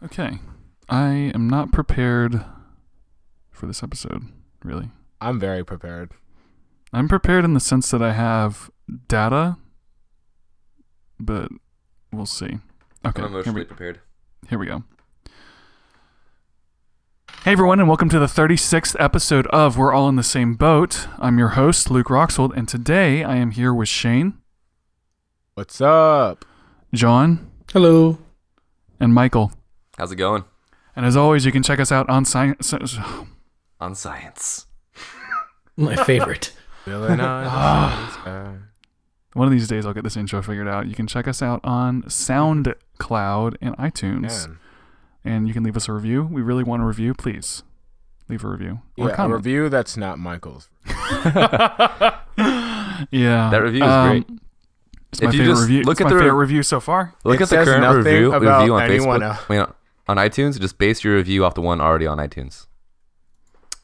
Okay. I am not prepared for this episode, really. I'm very prepared. I'm prepared in the sense that I have data, but we'll see. Okay. I'm emotionally prepared. Here we go. Hey everyone, and welcome to the 36th episode of We're All in the Same Boat. I'm your host, Luke Roxwold, and today I am here with Shayne. What's up? John. Hello. And Michael. How's it going? And as always, you can check us out on Science. On science. My favorite. One One of these days I'll get this intro figured out. You can check us out on SoundCloud and iTunes. Man. And you can leave us a review. We really want a review. Please leave a review. Or Yeah, a comment. review that's not Michael's. Yeah. That review is great. It's my If you favorite just review. look It's at my the favorite review so far. Look It at the says current nothing review about on anyone Facebook. else. I mean, on iTunes, just base your review off the one already on iTunes.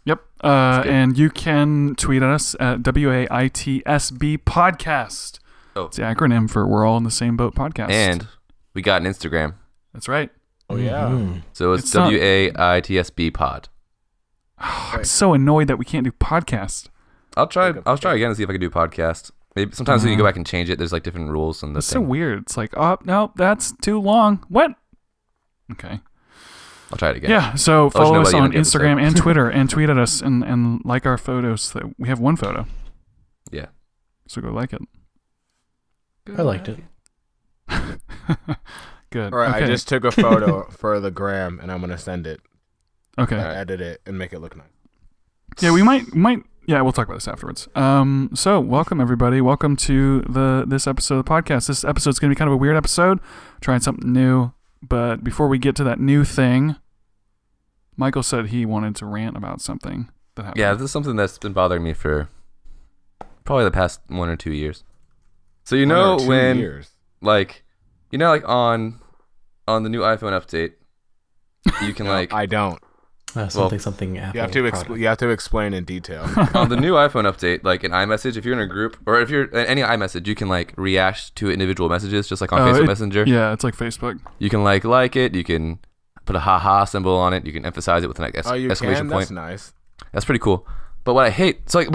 Yep. good. And you can tweet at us at WAITSB Podcast. Oh. It's the acronym for We're All in the Same Boat Podcast. And we got an Instagram. That's right. Oh, yeah. Mhm. So it's, It's not- WAITSB Pod. I'm so annoyed that we can't do podcast. I'll try again and see if I can do a podcast. Maybe sometimes when you go back and change it, there's like different rules on the It's so thing. weird. It's like, oh, no, that's too long. What? Okay. I'll try it again. Yeah, so know follow by us the on end of the episode. Instagram and Twitter and tweet at us and like our photos. We have one photo. Yeah. So go like it. I liked it. Good. All right, okay. I just took a photo for the gram, and I'm going to send it. Okay. Edit it and make it look nice. Yeah, we might yeah, we'll talk about this afterwards. So welcome everybody. Welcome to this episode of the podcast. This episode's gonna be kind of a weird episode, trying something new. But before we get to that new thing, Michael said he wanted to rant about something that happened. Yeah, this is something that's been bothering me for probably the past 1 or 2 years. So you know 1 or 2 when years. like on the new iPhone update, you can like I don't. Something Apple You have to product. you have to explain in detail. on the new iPhone update, like an iMessage, if you're in a group or if you're any iMessage, you can like react to individual messages just like on Facebook Messenger. Yeah, it's like Facebook. You can like it, you can put a haha symbol on it, you can emphasize it with an Oh, you exclamation can? point. That's nice. That's pretty cool. But what I hate, it's like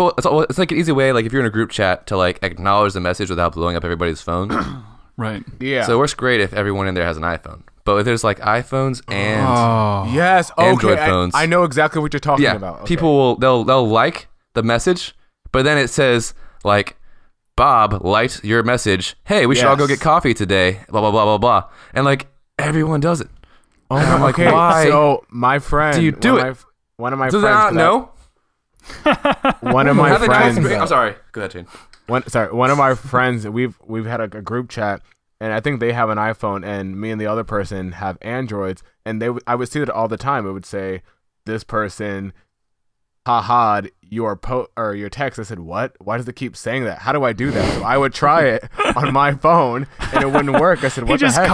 an easy way, like if you're in a group chat, to like acknowledge the message without blowing up everybody's phone. Right. Yeah. So it works great if everyone in there has an iPhone. But if there's like iPhones and Oh. yes. Okay. Android phones. I know exactly what you're talking yeah, about. Okay. people will they'll like the message, but then it says like Bob liked your message. Hey, we should all go Yes. get coffee today. Blah blah blah blah blah. And like everyone does it. Oh, And I'm like, okay. why So my friend, do you do one it? Of one of my Do they friends. not know? One of my Have they not friends. experienced- I'm sorry. Go ahead, Shane. One of my friends. We've had a group chat, and I think they have an iPhone, and me and the other person have Androids, and I would see it all the time. It would say, "This person, ha-ha'd your your text." I said, "What? Why does it keep saying that? How do I do that?" So I would try it on my phone, and it wouldn't work. I said, "What He just the heck?"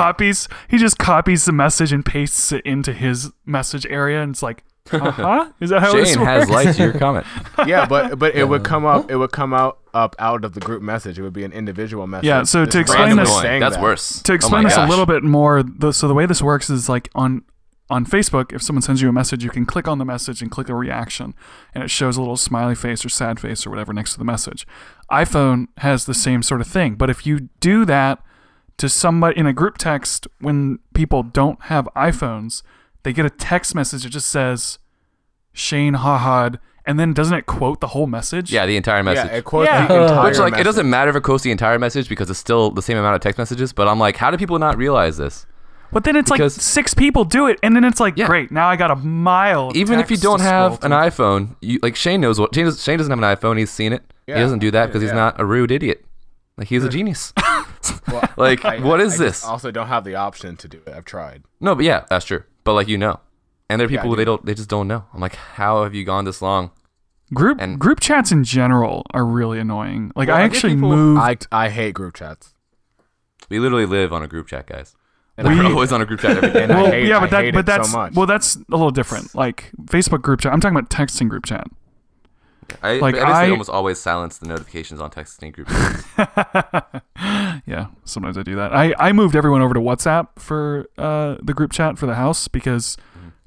copies the message and pastes it into his message area, and it's like, is that how this Shane works? has liked your comment. Yeah, but it would come up. It would come out of the group message. It would be an individual message. Yeah, so This to explain random this- saying That's that. worse. To Oh explain my this a gosh. little bit more, so the way this works is like on Facebook, if someone sends you a message, you can click on the message and click a reaction, and it shows a little smiley face or sad face or whatever next to the message. iPhone has the same sort of thing, but if you do that to somebody in a group text when people don't have iPhones, they get a text message that just says Shane hahad, and then doesn't it quote the whole message? Yeah, the entire message. Yeah, it quotes Yeah. the entire Which like message. it doesn't matter if it quotes the entire message because it's still the same amount of text messages. But I'm like, how do people not realize this? But then it's Because- like 6 people do it, and then it's like, Yeah. great, now I got a mile. Of Even if you text don't to have scroll an through. iPhone, like Shane knows what Shane doesn't have an iPhone. He's seen it. Yeah. He doesn't do that because he's Yeah. not a rude idiot. Like he's a genius. Well, Like, what is I this? just also don't have the option to do it. I've tried. No, but yeah, that's true. But like and there are people I who do. they just don't know. I'm like, how have you gone this long? And- Group chats in general are really annoying. Like Well, I I get actually people- moved. I hate group chats. We literally live on a group chat, guys. And We're I hate always on a group chat every day. And I well, hate- yeah, I hate it so that's much. well, that's a little different. Like Facebook group chat. I'm talking about texting group chat. I basically almost always silence the notifications on texting groups. Yeah, sometimes I do that. I moved everyone over to WhatsApp for the group chat for the house because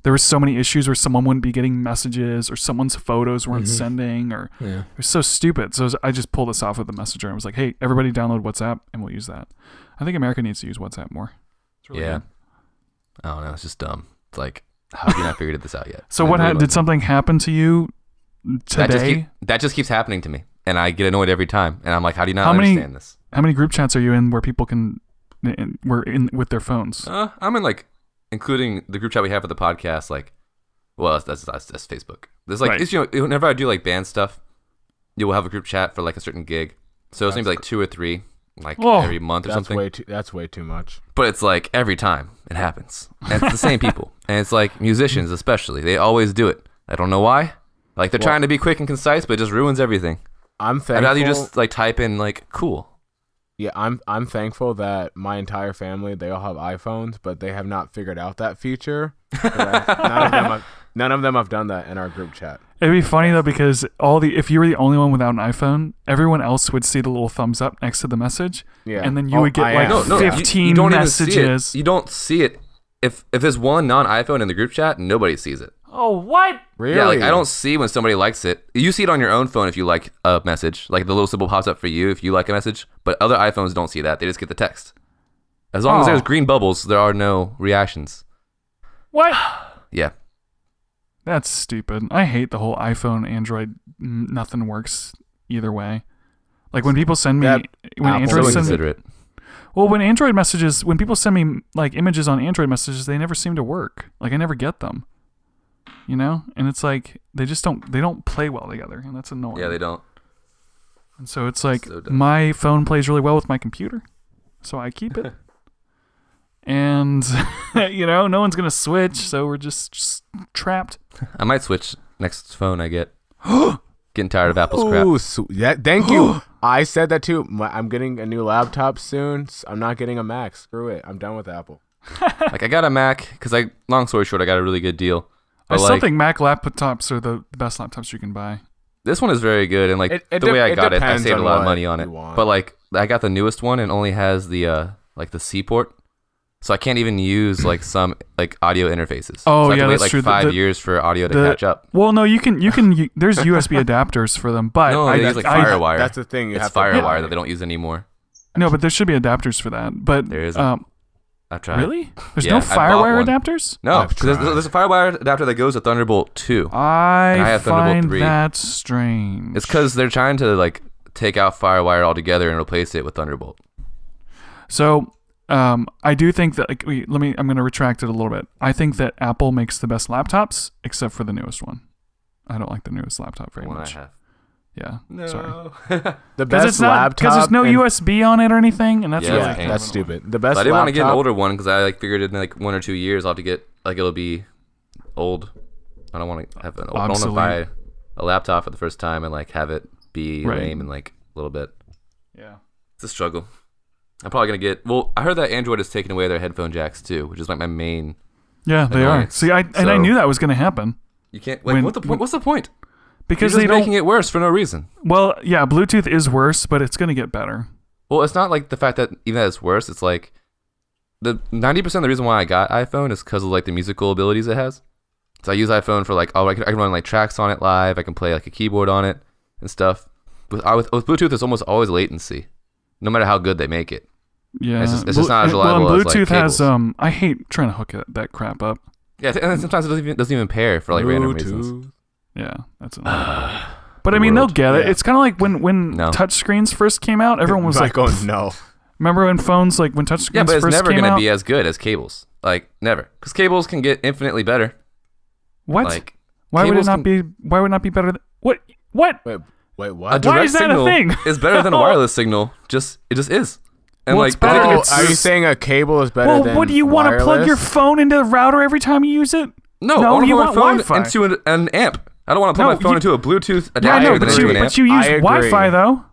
there were so many issues where someone wouldn't be getting messages or someone's photos weren't sending or it was so stupid. So I just pulled this off with the messenger and was like, hey, everybody download WhatsApp and we'll use that. I think America needs to use WhatsApp more. It's really good. I don't know. It's just dumb. It's like, how have you not figured this out yet? So did something happen to you today? That just keeps happening to me. And I get annoyed every time. And I'm like, how do you not understand this? How many group chats are you in where people were in with their phones? I'm in like, including the group chat we have for the podcast, like, well, that's Facebook. There's like, whenever I do like band stuff, you will have a group chat for like a certain gig. So it's maybe like 2 or 3, like every month or something. That's way too much. But it's like every time it happens. And it's the same people. And it's like musicians especially. They always do it. I don't know why. Like they're trying to be quick and concise, but it just ruins everything. I'm thankful. I'd rather you just like type in like cool. Yeah, I'm thankful that my entire family, they all have iPhones, but they have not figured out that feature. None of them have done that in our group chat. It'd be funny though because if you were the only one without an iPhone, everyone else would see the little thumbs up next to the message, and then you would get 15 you don't messages. Even see it. You don't see it if there's one non-iPhone in the group chat, nobody sees it. Oh, what? Really? Yeah, like I don't see when somebody likes it. You see it on your own phone if you like a message, like the little symbol pops up for you if you like a message. But other iPhones don't see that; they just get the text. As long as there's green bubbles, there are no reactions. What? Yeah. That's stupid. I hate the whole iPhone, Android, nothing works either way. Like when people send me, when people send me like images on Android messages, they never seem to work. Like I never get them. You know? And it's like they don't play well together, and that's annoying. Yeah, they don't. And so it's like my phone plays really well with my computer, so I keep it. And no one's gonna switch, so we're just trapped. I might switch next phone I get. Getting tired of Apple's crap. Yeah, thank you. I said that too. I'm getting a new laptop soon. I'm not getting a Mac. Screw it. I'm done with Apple. Like I got a Mac because long story short, I got a really good deal. I still think Mac laptops are the best laptops you can buy. This one is very good, and like the way I got it, I saved a lot of money on it. But like I got the newest one, and only has the like the C port. So I can't even use like some like audio interfaces. Oh, so I have to wait, that's like true. 5 years for audio to catch up. Well, no, you can. There's USB adapters for them, but no, they use like FireWire. That's the thing. It's FireWire that they don't use anymore. No, but there should be adapters for that. But there isn't. I've tried. Really? There's no FireWire adapters? No, because there's a FireWire adapter that goes to Thunderbolt 2. I have Thunderbolt 3. That strange. It's because they're trying to like take out FireWire altogether and replace it with Thunderbolt. So. I do think that I'm going to retract it a little bit. I think that Apple makes the best laptops, except for the newest one. I don't like the newest laptop very much. I have. Yeah. No. Sorry. The best laptop because there's no USB on it or anything, and that's that's stupid. The best. But I didn't want to get an older one because I figured in like 1 or 2 years I'll have to get it'll be old. I don't want to have an old. I don't want to buy a laptop for the first time and like have it be lame in like a little bit. Yeah. It's a struggle. I'm probably going to get... Well, I heard that Android is taking away their headphone jacks, too, which is like my main... Yeah, they are. See, I knew that was going to happen. You can't... Like, what's the point? Because they're making it worse for no reason. Well, yeah, Bluetooth is worse, but it's going to get better. Well, it's not like the fact that even that it's worse. It's like... the 90% of the reason why I got iPhone is because of like the musical abilities it has. So I use iPhone for like... I can run like tracks on it live. I can play like a keyboard on it and stuff. With Bluetooth, there's almost always latency. No matter how good they make it. Yeah, it's just not as reliable Bluetooth as like cables. has I hate trying to hook that crap up. Yeah, and sometimes it doesn't even pair for like random reasons. Yeah, that's annoying. But I mean, they'll get it. It's kind of like when touch screens first came out. Everyone was like, "Oh no!" Remember when phones when touch screens first came out? Yeah, but it's never going to be as good as cables. Like never, because cables can get infinitely better. What? Like, why would it not be? Why would it not be better? What? Wait, what? A direct why is that signal a thing? is better than a wireless signal. It just is. And well, like, are you saying a cable is better than Well, what do you want to plug your phone into the router every time you use it? No, you I want want my phone Wi-Fi. into an amp. I don't want to plug my phone into a Bluetooth adapter. Yeah, no, but you use Wi-Fi though.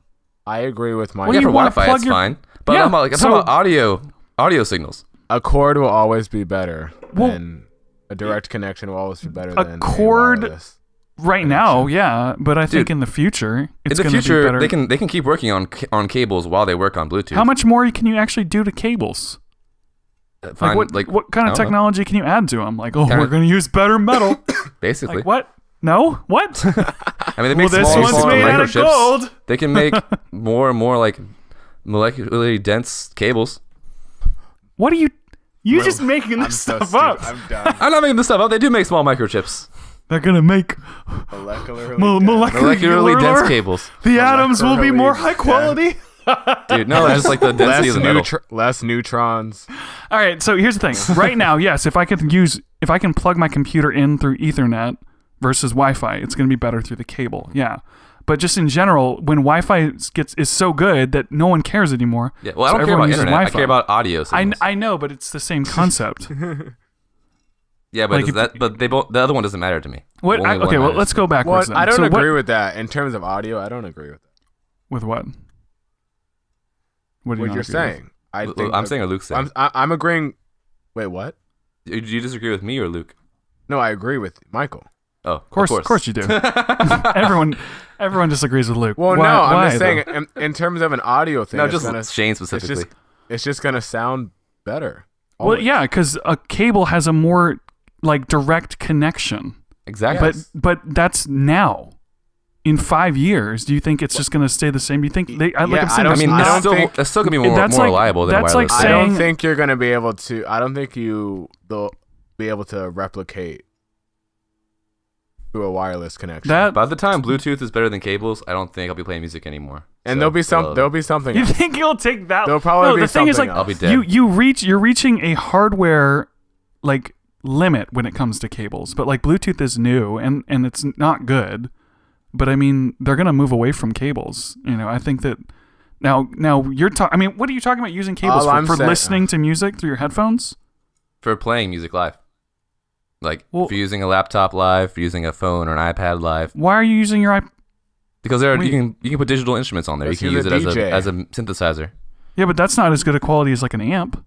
I agree with my. Well, yeah, for Wi-Fi, it's fine. But I'm talking about audio signals. A cord will always be better than a direct connection will always be better than cord. wireless. right now, yeah, but I think in the future, it's going to be better. They can keep working on cables while they work on Bluetooth. How much more can you actually do to cables? What kind of technology can you add to them? Like, we're going to use better metal. Basically. Like, what? No? What? I mean, they make this small one's made out of microchips. gold. They can make more and more like molecularly dense cables. What are you just making this stuff up? I'm done. I'm not making this stuff up. They do make small microchips. They're going to make Molecularly dense cables. The atoms will be more high quality. Dude, no, just like the density of the metal. Less neutrons. All right, so here's the thing. Right now, yes, if I can plug my computer in through Ethernet versus Wi-Fi, it's going to be better through the cable. Yeah. But just in general, when Wi-Fi is so good that no one cares anymore. Yeah, well, I don't care about internet. I care about audio signals. I know, but it's the same concept. Yeah, but the other one doesn't matter to me. What? Okay, well, let's go backwards. I don't agree with that in terms of audio. I don't agree with that. With what? What you're saying? I'm saying or Luke's saying. I'm agreeing. Wait, what? Do you disagree with me or Luke? No, I agree with Michael. Oh, of course you do. everyone disagrees with Luke. Well, I'm just saying in terms of an audio thing. No, just Shayne specifically. It's just gonna sound better. Always. Well, yeah, because a cable has a more like direct connection. Exactly. But that's now. In 5 years, do you think it's just going to stay the same? Do you think it's still going to be more reliable than wireless. I don't think you're going to be able to. I don't think they'll be able to replicate through a wireless connection. By the time Bluetooth is better than cables, I don't think I'll be playing music anymore. And there'll be something. You think you'll take that? There'll probably be something. The thing is, like, I'll be dead. You're reaching a hardware like limit when it comes to cables, but like Bluetooth is new and it's not good. But I mean, they're gonna move away from cables. You know, I think that now you're talking. I mean, what are you talking about using cables for listening to music through your headphones? For playing music live, like for using a laptop live, for using a phone or an iPad live. Why are you using your iPad? Because you can put digital instruments on there. You can use it as a synthesizer. Yeah, but that's not as good a quality as like an amp.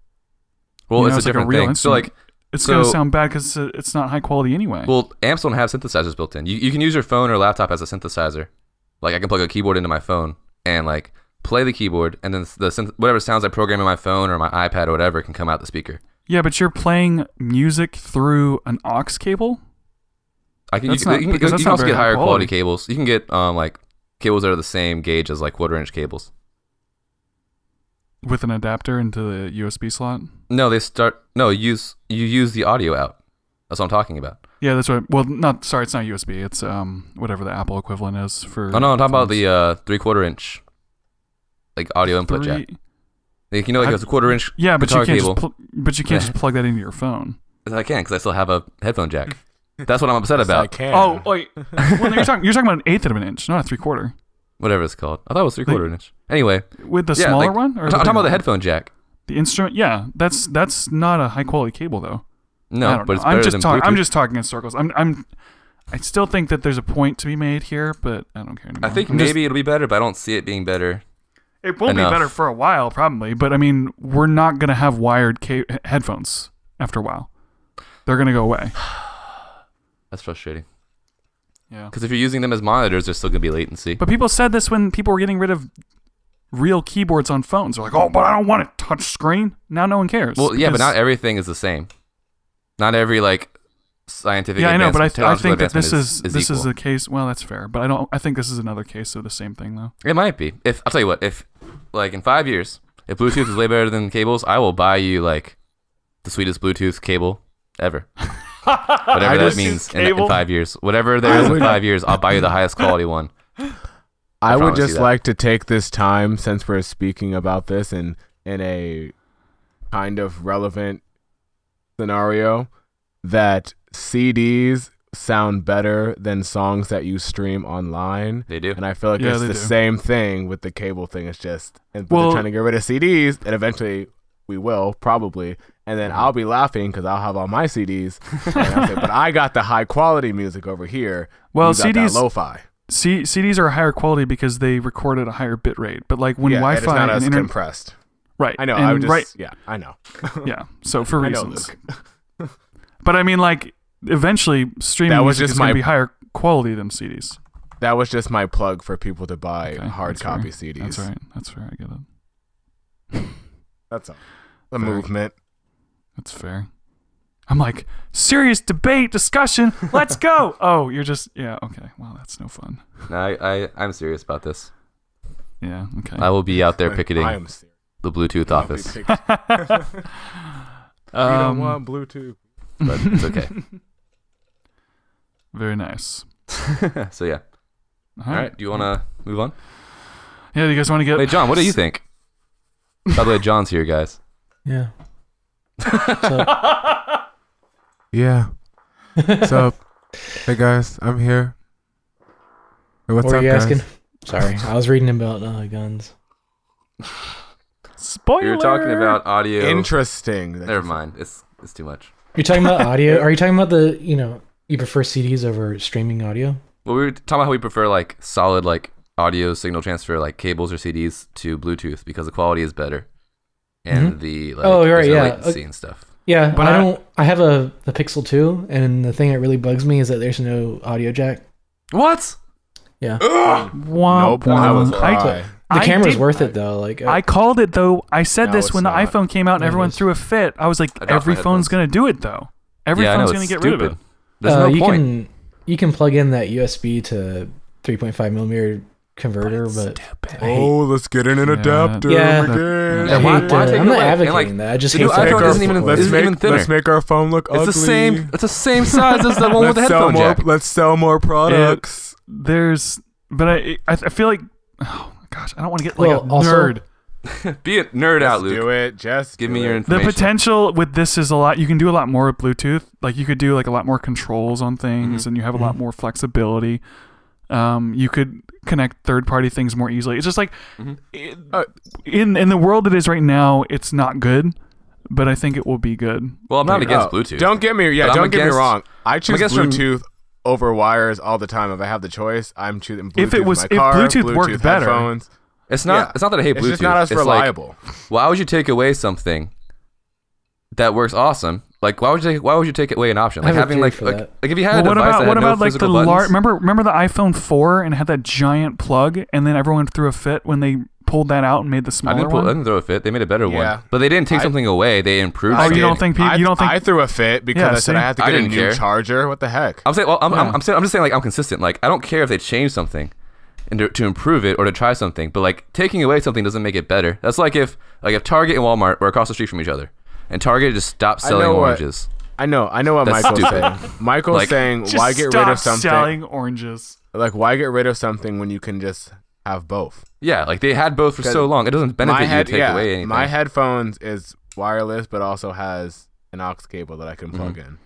Well, it's a different thing. So like. It's going to sound bad because it's not high quality anyway. Well, amps don't have synthesizers built in. You can use your phone or laptop as a synthesizer. Like I can plug a keyboard into my phone and like play the keyboard, and then whatever sounds I program in my phone or my iPad or whatever can come out the speaker. Yeah, but you're playing music through an aux cable? You can also get higher quality cables. You can get like cables that are the same gauge as like 1/4-inch cables. With an adapter into the USB slot? No, you use the audio out. That's what I'm talking about. Yeah, that's right. Well, it's not USB. It's whatever the Apple equivalent is for. Oh no, I'm talking about the 3/4-inch like audio input jack. Like, it's a 1/4-inch. Yeah, but guitar you can't cable. but you can't just plug that into your phone. I can because I still have a headphone jack. That's what I'm upset about. I can. Oh wait, well, you're talking about an 1/8 of an inch, not a 3/4. Whatever it's called. I thought it was 3/4-inch. Anyway, with the smaller one, or I'm talking about the headphone jack. The instrument, yeah, that's not a high quality cable though. No, but it's better than Bluetooth. I'm just talking in circles. I still think that there's a point to be made here, but I don't care anymore. I think maybe it'll be better, but I don't see it being better. It won't be better for a while, probably. But I mean, we're not gonna have wired headphones after a while. They're gonna go away. That's frustrating. Yeah. Because if you're using them as monitors, there's still going to be latency. But people said this when people were getting rid of real keyboards on phones. They're like, oh, but I don't want a touch screen. Now no one cares. Well, yeah, but not everything is the same. Not every, like, scientific I know, but I think that this is equal. the case. Well, that's fair. But I think this is another case of the same thing, though. It might be. I'll tell you what, if, like, in 5 years, if Bluetooth is way better than cables, I will buy you, like, the sweetest Bluetooth cable ever. Whatever that means in 5 years. Whatever there is in 5 years, I'll buy you the highest quality one. I would just like to take this time, since we're speaking about this in a kind of relevant scenario, that CDs sound better than songs that you stream online. They do. And I feel like it's the same thing with the cable thing. It's just, they're trying to get rid of CDs, and eventually we will, probably. And then I'll be laughing because I'll have all my CDs. And I'll say, but I got the high quality music over here. Well, you got that lo-fi. CDs are higher quality because they record at a higher bit rate. But like when Wi-Fi it's not and as compressed. Right. I know. I know. Yeah. So for reasons. But I mean, like, eventually streaming music is going to be higher quality than CDs. That was just my plug for people to buy Okay, hard that's copy fair. CDs. That's right. That's fair. I get it. That's all. The movement. That's fair. I'm like, serious debate, discussion, let's go. Oh, you're just, yeah, okay. Well, that's no fun. No, I'm serious about this. Yeah, okay. I will be out there picketing I am serious. the Bluetooth office, We don't want Bluetooth. but it's okay. Very nice. So yeah. All right. Do you want to move on? Yeah, do you guys want to get... Hey, John, what do you think? By the way, John's here, guys. Yeah. So, Yeah. What's up? Hey guys, I'm here. Hey, what's what were up, you guys? asking? Sorry, I was reading about guns. Spoiler! We were talking about audio. Interesting. Never mind. It's too much. You're talking about audio? Are you talking about you prefer CDs over streaming audio? Well, we were talking about how we prefer like solid like audio signal transfer, like cables or CDs, to Bluetooth because the quality is better, and the like there's no latency and stuff. Yeah, But I have the Pixel 2, and the thing that really bugs me is that there's no audio jack. What? Yeah. Nope. I was right. The camera's did- worth it though. Like I called it, though. I said No, this it's when the not. iPhone came out and No, it everyone is. threw a fit. I was like, I dropped every my phone's headphones. going to do it, though. Every Yeah, I know, phone's going to it's get rid of stupid. it. There's no you point. you can plug in that USB to 3.5 millimeter converter, but I hate, Let's get in an Yeah. adapter. Yeah. again. Yeah, I why- hate, why take I'm it not away? And, advocating like, that. I just the hate new that. iPhone isn't even- Let's isn't make even thinner. let's make our phone look ugly. It's the same. It's the same size as the one with the Let's sell headphone more. jack. Let's sell more products. But I feel like, oh my gosh, I don't want to get like Well, a also- nerd. Be a nerd out, Just Luke. do it. Just Give do me your it. The information. potential with this is a lot. You can do a lot more with Bluetooth. Like you could do like a lot more controls on things, and you have a lot more flexibility. You could connect third-party things more easily. It's just like in the world it is right now, it's not good, but I think it will be good. Well, I'm not against Oh, Bluetooth. Don't get me. Yeah, But I'm don't get me against- wrong. I choose against Bluetooth over wires all the time. If I have the choice, I'm choosing Bluetooth. If it was- in my car, if Bluetooth worked better. headphones. It's not. Yeah. It's not that I hate It's Bluetooth. just not as It's reliable. Like, why would you take away something that works awesome? Like, why would you take away an option? I Like have a having theory like, for like that. like if you had a Well, device that had no like the physical buttons. remember the iPhone 4 and it had that giant plug, and then everyone threw a fit when they pulled that out and made the I smaller didn't, one. I didn't throw a fit. They made a better Yeah. one, but they didn't take something away. They improved. Oh, it. you don't think people? You don't think? I threw a fit because Yeah, I said see? I had to I get a didn't new care. charger. What the heck? I'm saying. Well, I'm Yeah. just saying like I'm consistent. Like I don't care if they change something, and to improve it or to try something. But like taking away something doesn't make it better. That's like if Target and Walmart were across the street from each other, and Target just stopped selling know what- oranges. I know what That's Michael's stupid. saying. Michael's Like, saying, Just why get rid stop of something? selling oranges. Like, why get rid of something when you can just have both? Yeah, like they had both for so long. It doesn't benefit you to take away anything. My headphones is wireless, but also has an aux cable that I can plug in.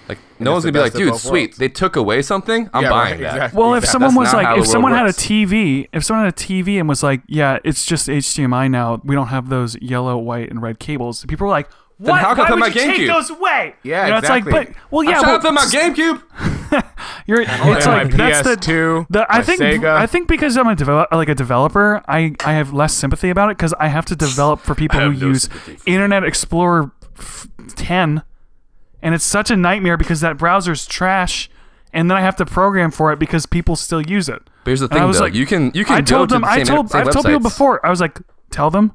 Like And no it's one's the gonna be like, best of dude, both sweet. worlds. They took away something. I'm Yeah, buying right, that. exactly. Well, if someone That's was not like, how if the world someone had a works. TV, if someone had a TV and was like, yeah, it's just HDMI now. We don't have those yellow, white, and red cables. People were like, what? Then how come Why I would my you take GameCube? those away? Yeah, you know, exactly. It's like, but well, yeah, I'm well, trying to play my GameCube. you're. It's my like that's PS2, I my think Sega. I think because I'm a developer, I have less sympathy about it because I have to develop for people who have no use sympathy. Internet Explorer 10, and it's such a nightmare because that browser's trash, and then I have to program for it because people still use it. But here's the And I thing, was though. like- You can I go told to them. the I've same told people websites. before. I was like, tell them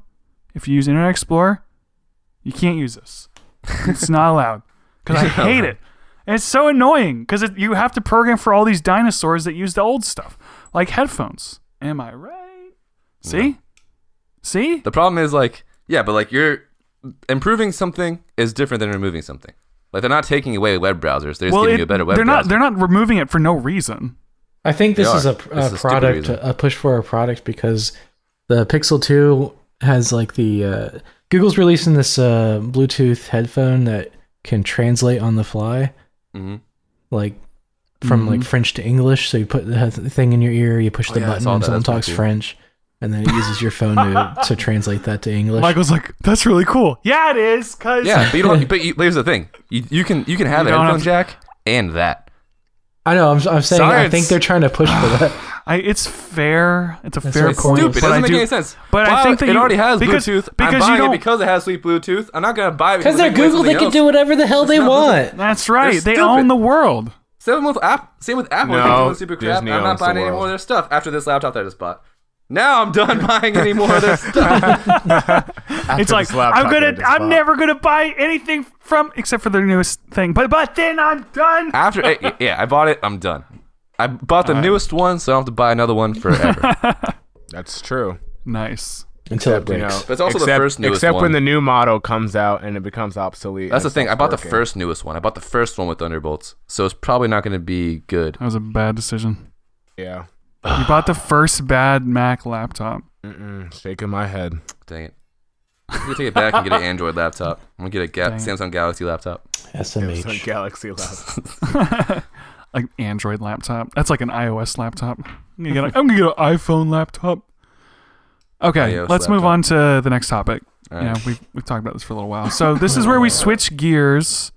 if you use Internet Explorer, you can't use this. It's not allowed because I hate it. And it's so annoying because you have to program for all these dinosaurs that use the old stuff, like headphones. Am I right? See? The problem is like, yeah, but like you're improving something is different than removing something. Like they're not taking away web browsers. They're just giving you a better web browser. They're not removing it for no reason. I think this They is are. a This is a stupid product, reason. a push for a product because the Pixel 2 has like the Google's releasing this Bluetooth headphone that can translate on the fly, like from like French to English. So you put the thing in your ear, you push the yeah, I button, saw and that. someone That's pretty talks cool. French, and then it uses your phone to translate that to English. Michael's like, that's really cool. Yeah, it is. Cause Yeah, but you don't. But here's the thing: you can have a don't headphone have- jack and that. I know. I'm saying I Science. think they're trying to push for that. it's fair. It's a That's fair so point. Stupid. It but doesn't I make do- any sense. But I Wow, think that it you- already has because- Bluetooth. because I'm you buying don't- it because it has sweet Bluetooth. I'm not gonna buy it Because they're they take away Google, they something can else. do whatever the hell they not want. That's right. They stupid. own the world. Same with Apple. No, They're doing super crap. Disney I'm not owns the buying any world. more of their stuff after this laptop that I just bought. Now I'm done buying any more of their stuff. It's like I'm never gonna buy anything from except for their newest thing. But then I'm done. After I bought it. I'm done. I bought the newest one, so I don't have to buy another one forever. That's true. Nice. Until it Except, you breaks. know, But it's also the first newest except one. when the new model comes out and it becomes obsolete. That's the and thing. I stops bought the working. first newest one. I bought the first one with Thunderbolts, so it's probably not going to be good. That was a bad decision. Yeah. You bought the first bad Mac laptop. Shaking my head. Dang it. I'm gonna take it back and get an Android laptop. I'm gonna get a Samsung Galaxy laptop. Samsung SMH. Galaxy laptop. Like Android laptop. That's like an iOS laptop. I'm gonna get an iPhone laptop. Okay, iOS let's move laptop. on to the next topic. All Yeah, right. we've talked about this for a little while. So this is where we switch gears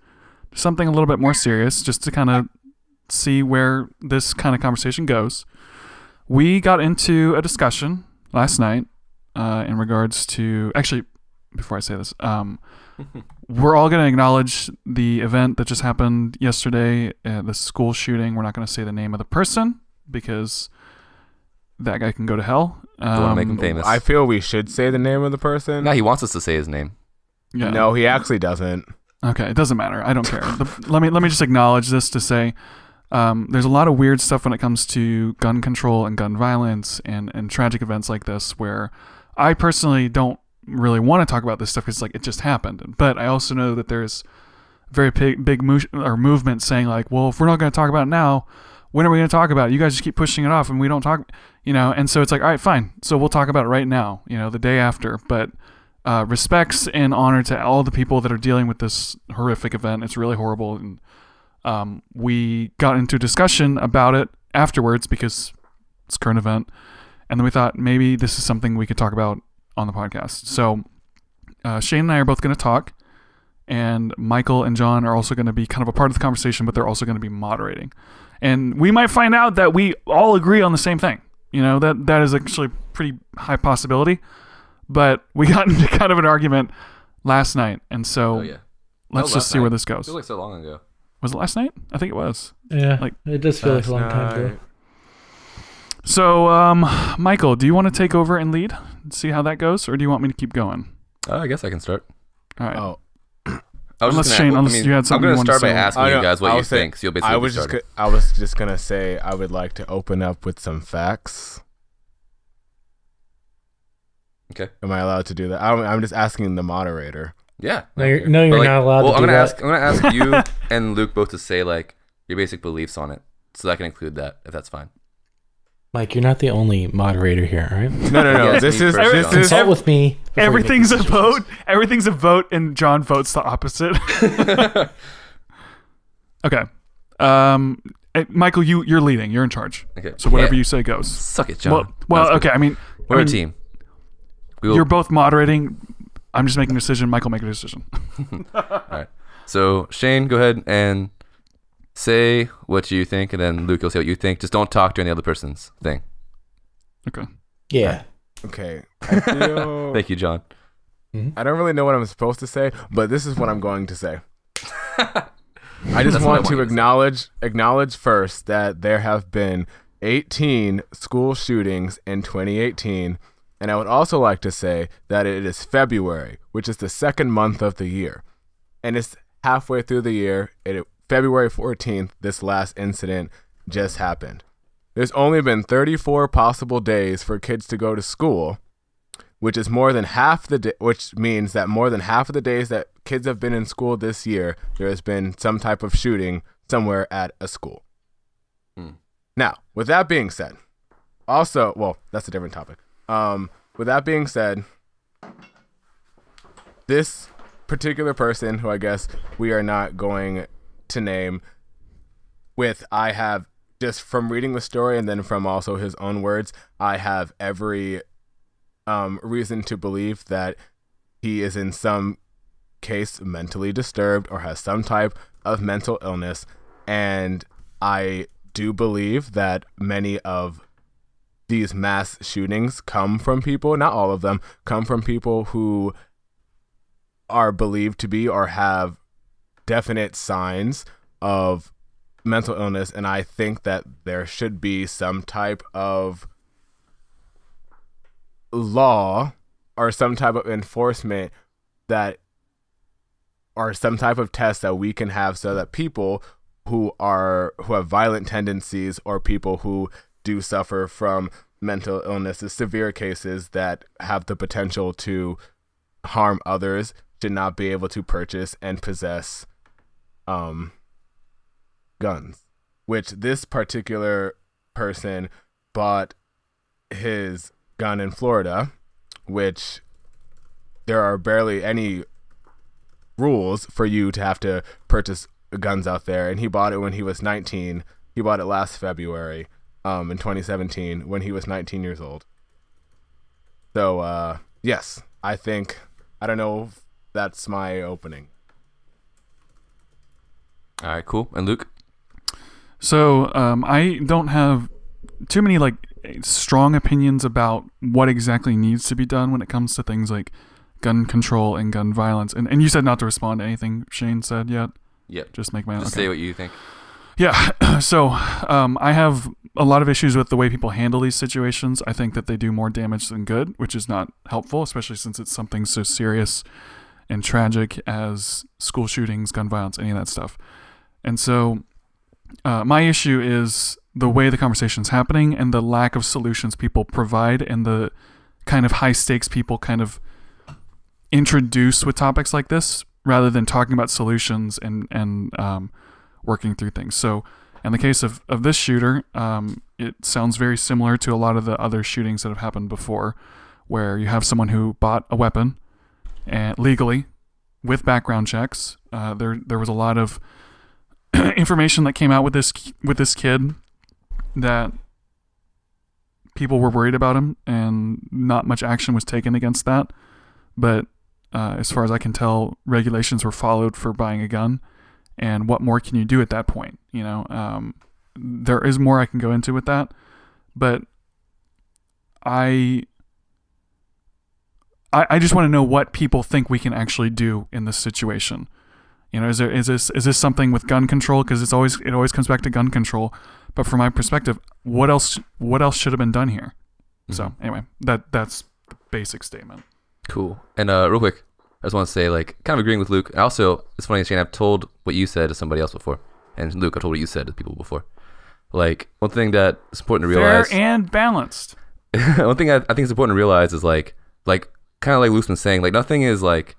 to something a little bit more serious, just to kind of see where this kind of conversation goes. We got into a discussion last night in regards to actually. Before I say this, we're all going to acknowledge the event that just happened yesterday, the school shooting. We're not going to say the name of the person because that guy can go to hell. Don't want to make him famous. I feel we should say the name of the person. No, he wants us to say his name. Yeah. No, he actually doesn't. Okay, it doesn't matter. I don't care. Let me just acknowledge this to say there's a lot of weird stuff when it comes to gun control and gun violence and tragic events like this where I personally don't really want to talk about this stuff because like it just happened. But I also know that there's very big movement saying like, well, if we're not going to talk about it now, when are we going to talk about it? You guys just keep pushing it off and we don't talk, and so it's like, all right, fine. So we'll talk about it right now, the day after. But respects and honor to all the people that are dealing with this horrific event. It's really horrible. And we got into a discussion about it afterwards because it's a current event. And then we thought maybe this is something we could talk about on the podcast. So Shayne and I are both going to talk, and Michael and John are also going to be kind of a part of the conversation, but they're also going to be moderating. And we might find out that we all agree on the same thing. That is actually a pretty high possibility. But we got into kind of an argument last night, and so let's just see where this goes. It feels like so long ago. Was it last night? I think it was. Yeah, it does feel like a long time ago. So, Michael, do you want to take over and lead? See how that goes, or do you want me to keep going? I guess I can start. All right. Oh, Unless Shayne, you had something I'm you going wanted to to start by say. asking you guys what you think. So you'll basically I was just gonna say I would like to open up with some facts. Okay. Am I allowed to do that? I'm just asking the moderator. Yeah. No, you're not allowed to do that. I'm gonna ask you and Luke both to say like your basic beliefs on it, so I can include that if that's fine. Mike, you're not the only moderator here, all right? No. Yes, this me is first, this John. is Consult with me. before you make Everything's a decisions. vote. Everything's a vote, and John votes the opposite. Okay. Michael, you're leading. You're in charge. Okay. So whatever Yeah. you say goes. Suck it, John. Well, That's okay. good. We're a team. You're both moderating. I'm just making a decision. Michael, make a decision. All right. So Shayne, go ahead and say what you think, and then Luke will say what you think. Just don't talk during the other person's thing. Okay. Yeah. okay. I feel Thank you, John. I don't really know what I'm supposed to say, but this is what I'm going to say. I just That's what I want want to you to acknowledge first that there have been 18 school shootings in 2018, and I would also like to say that it is February, which is the second month of the year, and it's halfway through the year. February 14th, this last incident just happened. There's only been 34 possible days for kids to go to school, which is more than half which means that more than half of the days that kids have been in school this year, there has been some type of shooting somewhere at a school. Now, with that being said, that's a different topic. With that being said, this particular person, who I guess we are not going to name, I have, just from reading the story and then from also his own words, I have every reason to believe that he is in some case mentally disturbed or has some type of mental illness, and I do believe that many of these mass shootings come from people, not all of them, come from people who are believed to be or have definite signs of mental illness, and I think that there should be some type of law or some type of enforcement that, or some type of test that we can have so that people who have violent tendencies or people who do suffer from mental illnesses, severe cases that have the potential to harm others, should not be able to purchase and possess guns. Which this particular person bought his gun in Florida, which there are barely any rules for you to have to purchase guns out there, and he bought it when he was 19. He bought it last February in 2017 when he was 19 years old. So yes, I don't know if that's my opening. All right, cool. And Luke? So I don't have too many like strong opinions about what exactly needs to be done when it comes to things like gun control and gun violence. And you said not to respond to anything Shayne said yet? Yep. Just make my own. Just okay. say what you think. Yeah. So I have a lot of issues with the way people handle these situations. I think that they do more damage than good, which is not helpful, especially since it's something so serious and tragic as school shootings, gun violence, any of that stuff. And so my issue is the way the conversation's happening and the lack of solutions people provide and the kind of high stakes people kind of introduce with topics like this rather than talking about solutions and working through things. So in the case of this shooter, it sounds very similar to a lot of the other shootings that have happened before, where you have someone who bought a weapon and legally with background checks. There was a lot of information that came out with this kid that people were worried about him, and not much action was taken against that. But as far as I can tell, regulations were followed for buying a gun. And what more can you do at that point? You know, there is more I can go into with that, but I just want to know what people think we can actually do in this situation. You know, is this something with gun control? Because it always comes back to gun control. But from my perspective, what else should have been done here? Mm-hmm. So anyway, that's the basic statement. Cool. And real quick, I just want to say, like, kind of agreeing with Luke. And also, it's funny, Shayne, I've told what you said to somebody else before, and Luke, I told what you said to people before. Like, one thing that is important to realize. Fair and balanced. One thing I think is important to realize is like kind of like Luke's been saying, like, nothing is like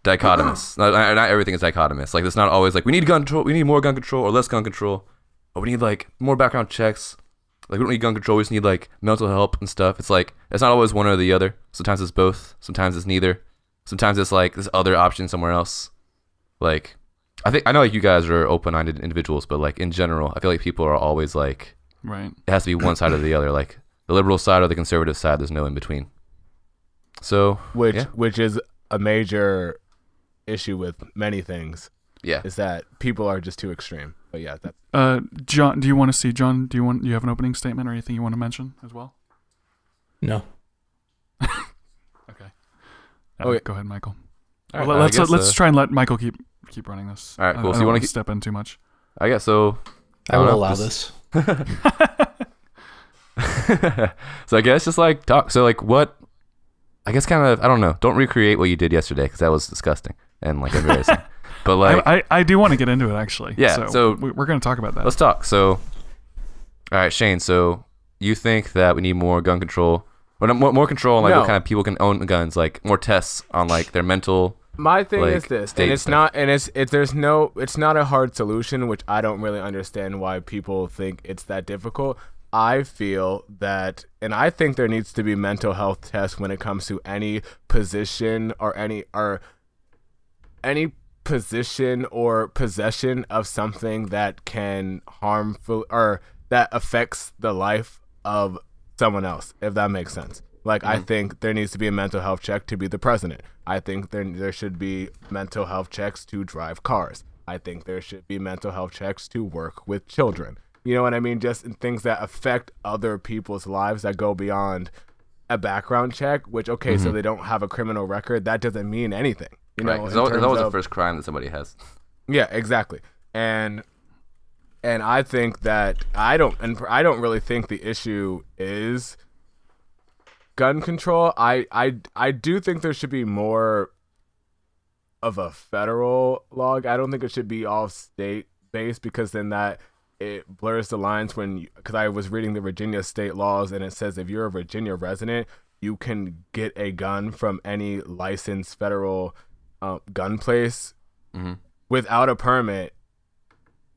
dichotomous. Not everything is dichotomous. Like, it's not always like we need gun control, we need more gun control or less gun control, or we need like more background checks. Like, we don't need gun control, we just need like mental help and stuff. It's like it's not always one or the other. Sometimes it's both. Sometimes it's neither. Sometimes it's like this other option somewhere else. Like, I know like you guys are open-minded individuals, but like in general, I feel like people are always like, right, it has to be one side or the other. Like the liberal side or the conservative side. There's no in between. So which is a major issue with many things. Yeah, is that people are just too extreme. But yeah, that's John. Do you have an opening statement or anything you want to mention as well? No. Okay. Okay. Go ahead, Michael. All Well, right, let's try and let Michael keep running this. All right, cool. I So don't you want want to to step in too much? I guess so. I will don't know, allow just- this. So I guess just like talk. So like what? I guess kind of, I don't know. Don't recreate what you did yesterday because that was disgusting and like embarrassing. But like I do want to get into it actually. Yeah, so we're going to talk about that. let's talk. So, all right, Shayne. So you think that we need more gun control, or more control on like No. what kind of people can own guns, like more tests on like their mental. My thing like, is this, state and it's stuff. not, and it's not a hard solution, which I don't really understand why people think it's that difficult. I feel that, and I think there needs to be mental health tests when it comes to any position or any position or possession of something that can harmful or that affects the life of someone else, if that makes sense. Like, I think there needs to be a mental health check to be the president. I think there should be mental health checks to drive cars. I think there should be mental health checks to work with children. You know what I mean? Just in things that affect other people's lives that go beyond a background check, which, okay, so they don't have a criminal record. That doesn't mean anything. You know, Right, 'cause it's always the first crime that somebody has. Yeah, exactly. And And I think that I don't really think the issue is gun control. I do think there should be more of a federal law. I don't think it should be all state based, because then that it blurs the lines because I was reading the Virginia state laws, and it says if you're a Virginia resident, you can get a gun from any licensed federal gun place without a permit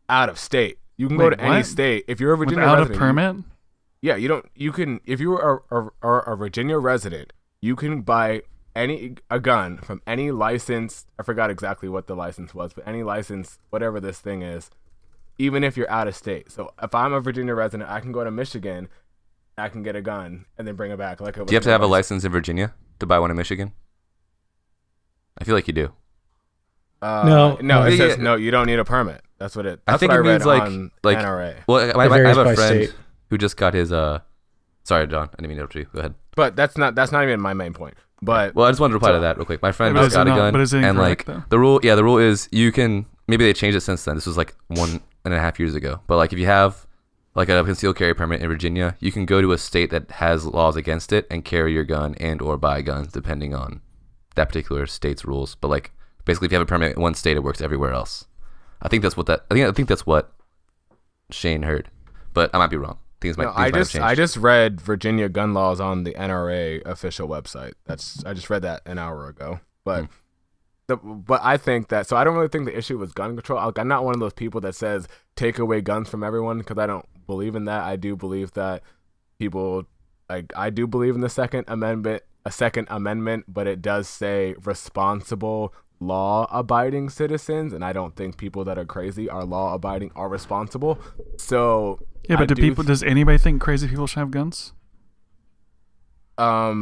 out of state. You can go to any state if you're a Virginia resident. Without a permit? You don't. You can, if you are a Virginia resident, you can buy a gun from any license. I forgot exactly what the license was, but any license, whatever this thing is, even if you're out of state. So if I'm a Virginia resident, I can go to Michigan, I can get a gun and then bring it back. Do you have to have a license in Virginia to buy one in Michigan? I feel like you do. No. It says no. You don't need a permit. That's what it. That's I think what it means on like NRA. Well, I have a friend who just got his. Sorry, John. I didn't mean to interrupt you. Go ahead. But that's not even my main point. But well, I just wanted to reply to that real quick. My friend just got a gun, but is it incorrect, and the rule is you can. Maybe they changed it since then. This was like 1.5 years ago. But like if you have like a concealed carry permit in Virginia, you can go to a state that has laws against it and carry your gun and or buy guns depending on that particular state's rules. But like basically, if you have a permit in one state, it works everywhere else. I think that's what Shayne heard, but I might be wrong. I just read Virginia gun laws on the NRA official website. I just read that an hour ago. But but I think that, so I don't really think the issue was gun control. I'm not one of those people that says take away guns from everyone, because I don't believe in that. I do believe that I do believe in the Second Amendment, but it does say responsible law-abiding citizens, and I don't think people that are crazy are law-abiding or responsible. So yeah, but does anybody think crazy people should have guns? I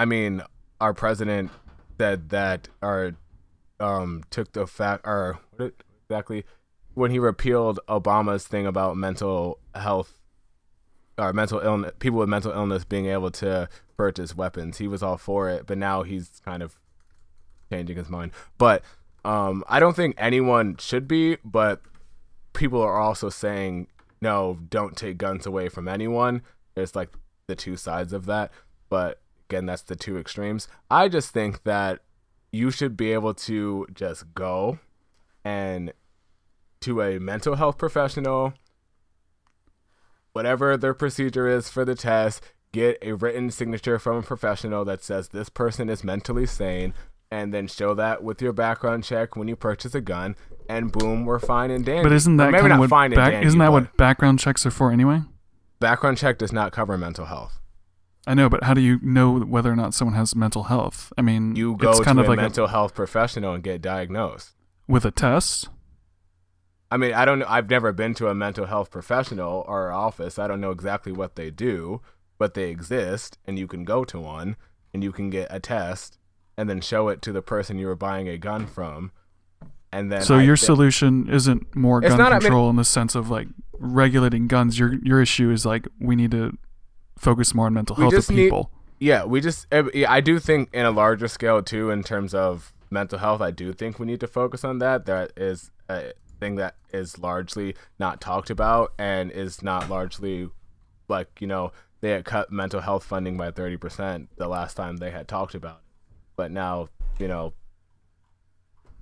mean, our president said that, took the fact, or what exactly, when he repealed Obama's thing about mental health or mental illness, people with mental illness being able to purchase weapons, he was all for it, but now he's kind of changing his mind. But I don't think anyone should be, but people are also saying, no, don't take guns away from anyone. There's like the two sides of that, but again, that's the two extremes. I just think that you should be able to just go and to a mental health professional, whatever their procedure is for the test, get a written signature from a professional that says this person is mentally sane, and then show that with your background check when you purchase a gun, and boom, we're fine and dandy. But isn't that kind of what background checks are for anyway? Background check does not cover mental health. I know, but how do you know whether or not someone has mental health? I mean, you go to a mental health professional and get diagnosed with a test. I mean, I don't know. I've never been to a mental health professional or office. I don't know exactly what they do, but they exist, and you can go to one and you can get a test and then show it to the person you were buying a gun from. And then so your solution isn't more gun control in the sense of like regulating guns. Your issue is like we need to focus more on mental health of people. I do think in a larger scale too, in terms of mental health, I do think we need to focus on that. That is a thing that is largely not talked about, and is not largely like, they had cut mental health funding by 30% the last time they had talked about it. But now,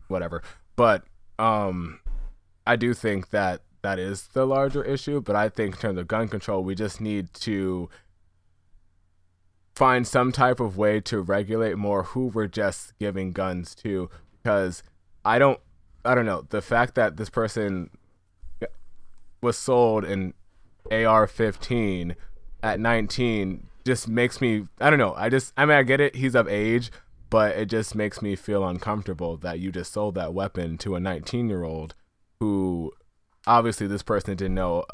whatever. But I do think that is the larger issue. But I think in terms of gun control, we just need to find some type of way to regulate more who we're just giving guns to. Because I don't know, the fact that this person was sold an AR-15 at 19 just makes me, I don't know. I get it, he's of age, but it just makes me feel uncomfortable that you just sold that weapon to a 19-year-old who, obviously this person didn't know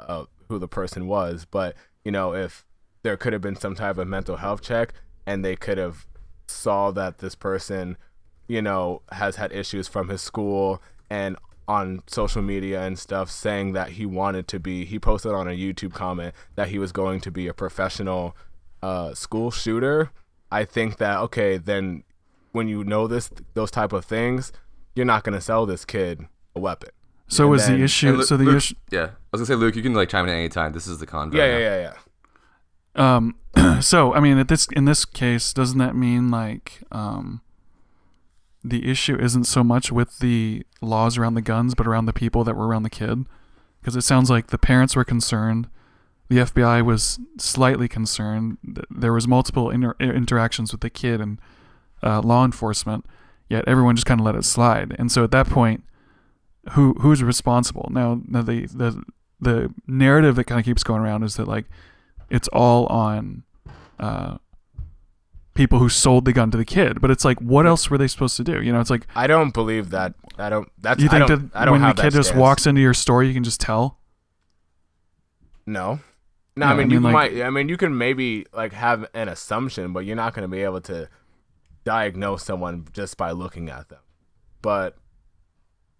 who the person was, but, if there could have been some type of mental health check and they could have saw that this person, has had issues from his school and on social media and stuff, saying that he posted on a YouTube comment that he was going to be a professional school shooter. I think that, okay, then when those type of things, you're not going to sell this kid a weapon. So was the issue? So the Luke, issue. Yeah, I was gonna say, Luke, you can like chime in at any time. This is the convo. Yeah. So I mean, in this case, doesn't that mean like the issue isn't so much with the laws around the guns, but around the people that were around the kid? Because it sounds like the parents were concerned, the FBI was slightly concerned. There was multiple interactions with the kid and law enforcement, yet everyone just kind of let it slide. And so at that point, who's responsible? Now the narrative that kind of keeps going around is that like it's all on people who sold the gun to the kid, but it's like, what else were they supposed to do? You know, it's like, I don't believe that. I don't. That's. You think I don't when the have kid that just stance. walks into your store, you can just tell? No. No, I mean, you like, might. I mean, you can maybe like have an assumption, but you're not going to be able to diagnose someone just by looking at them. But,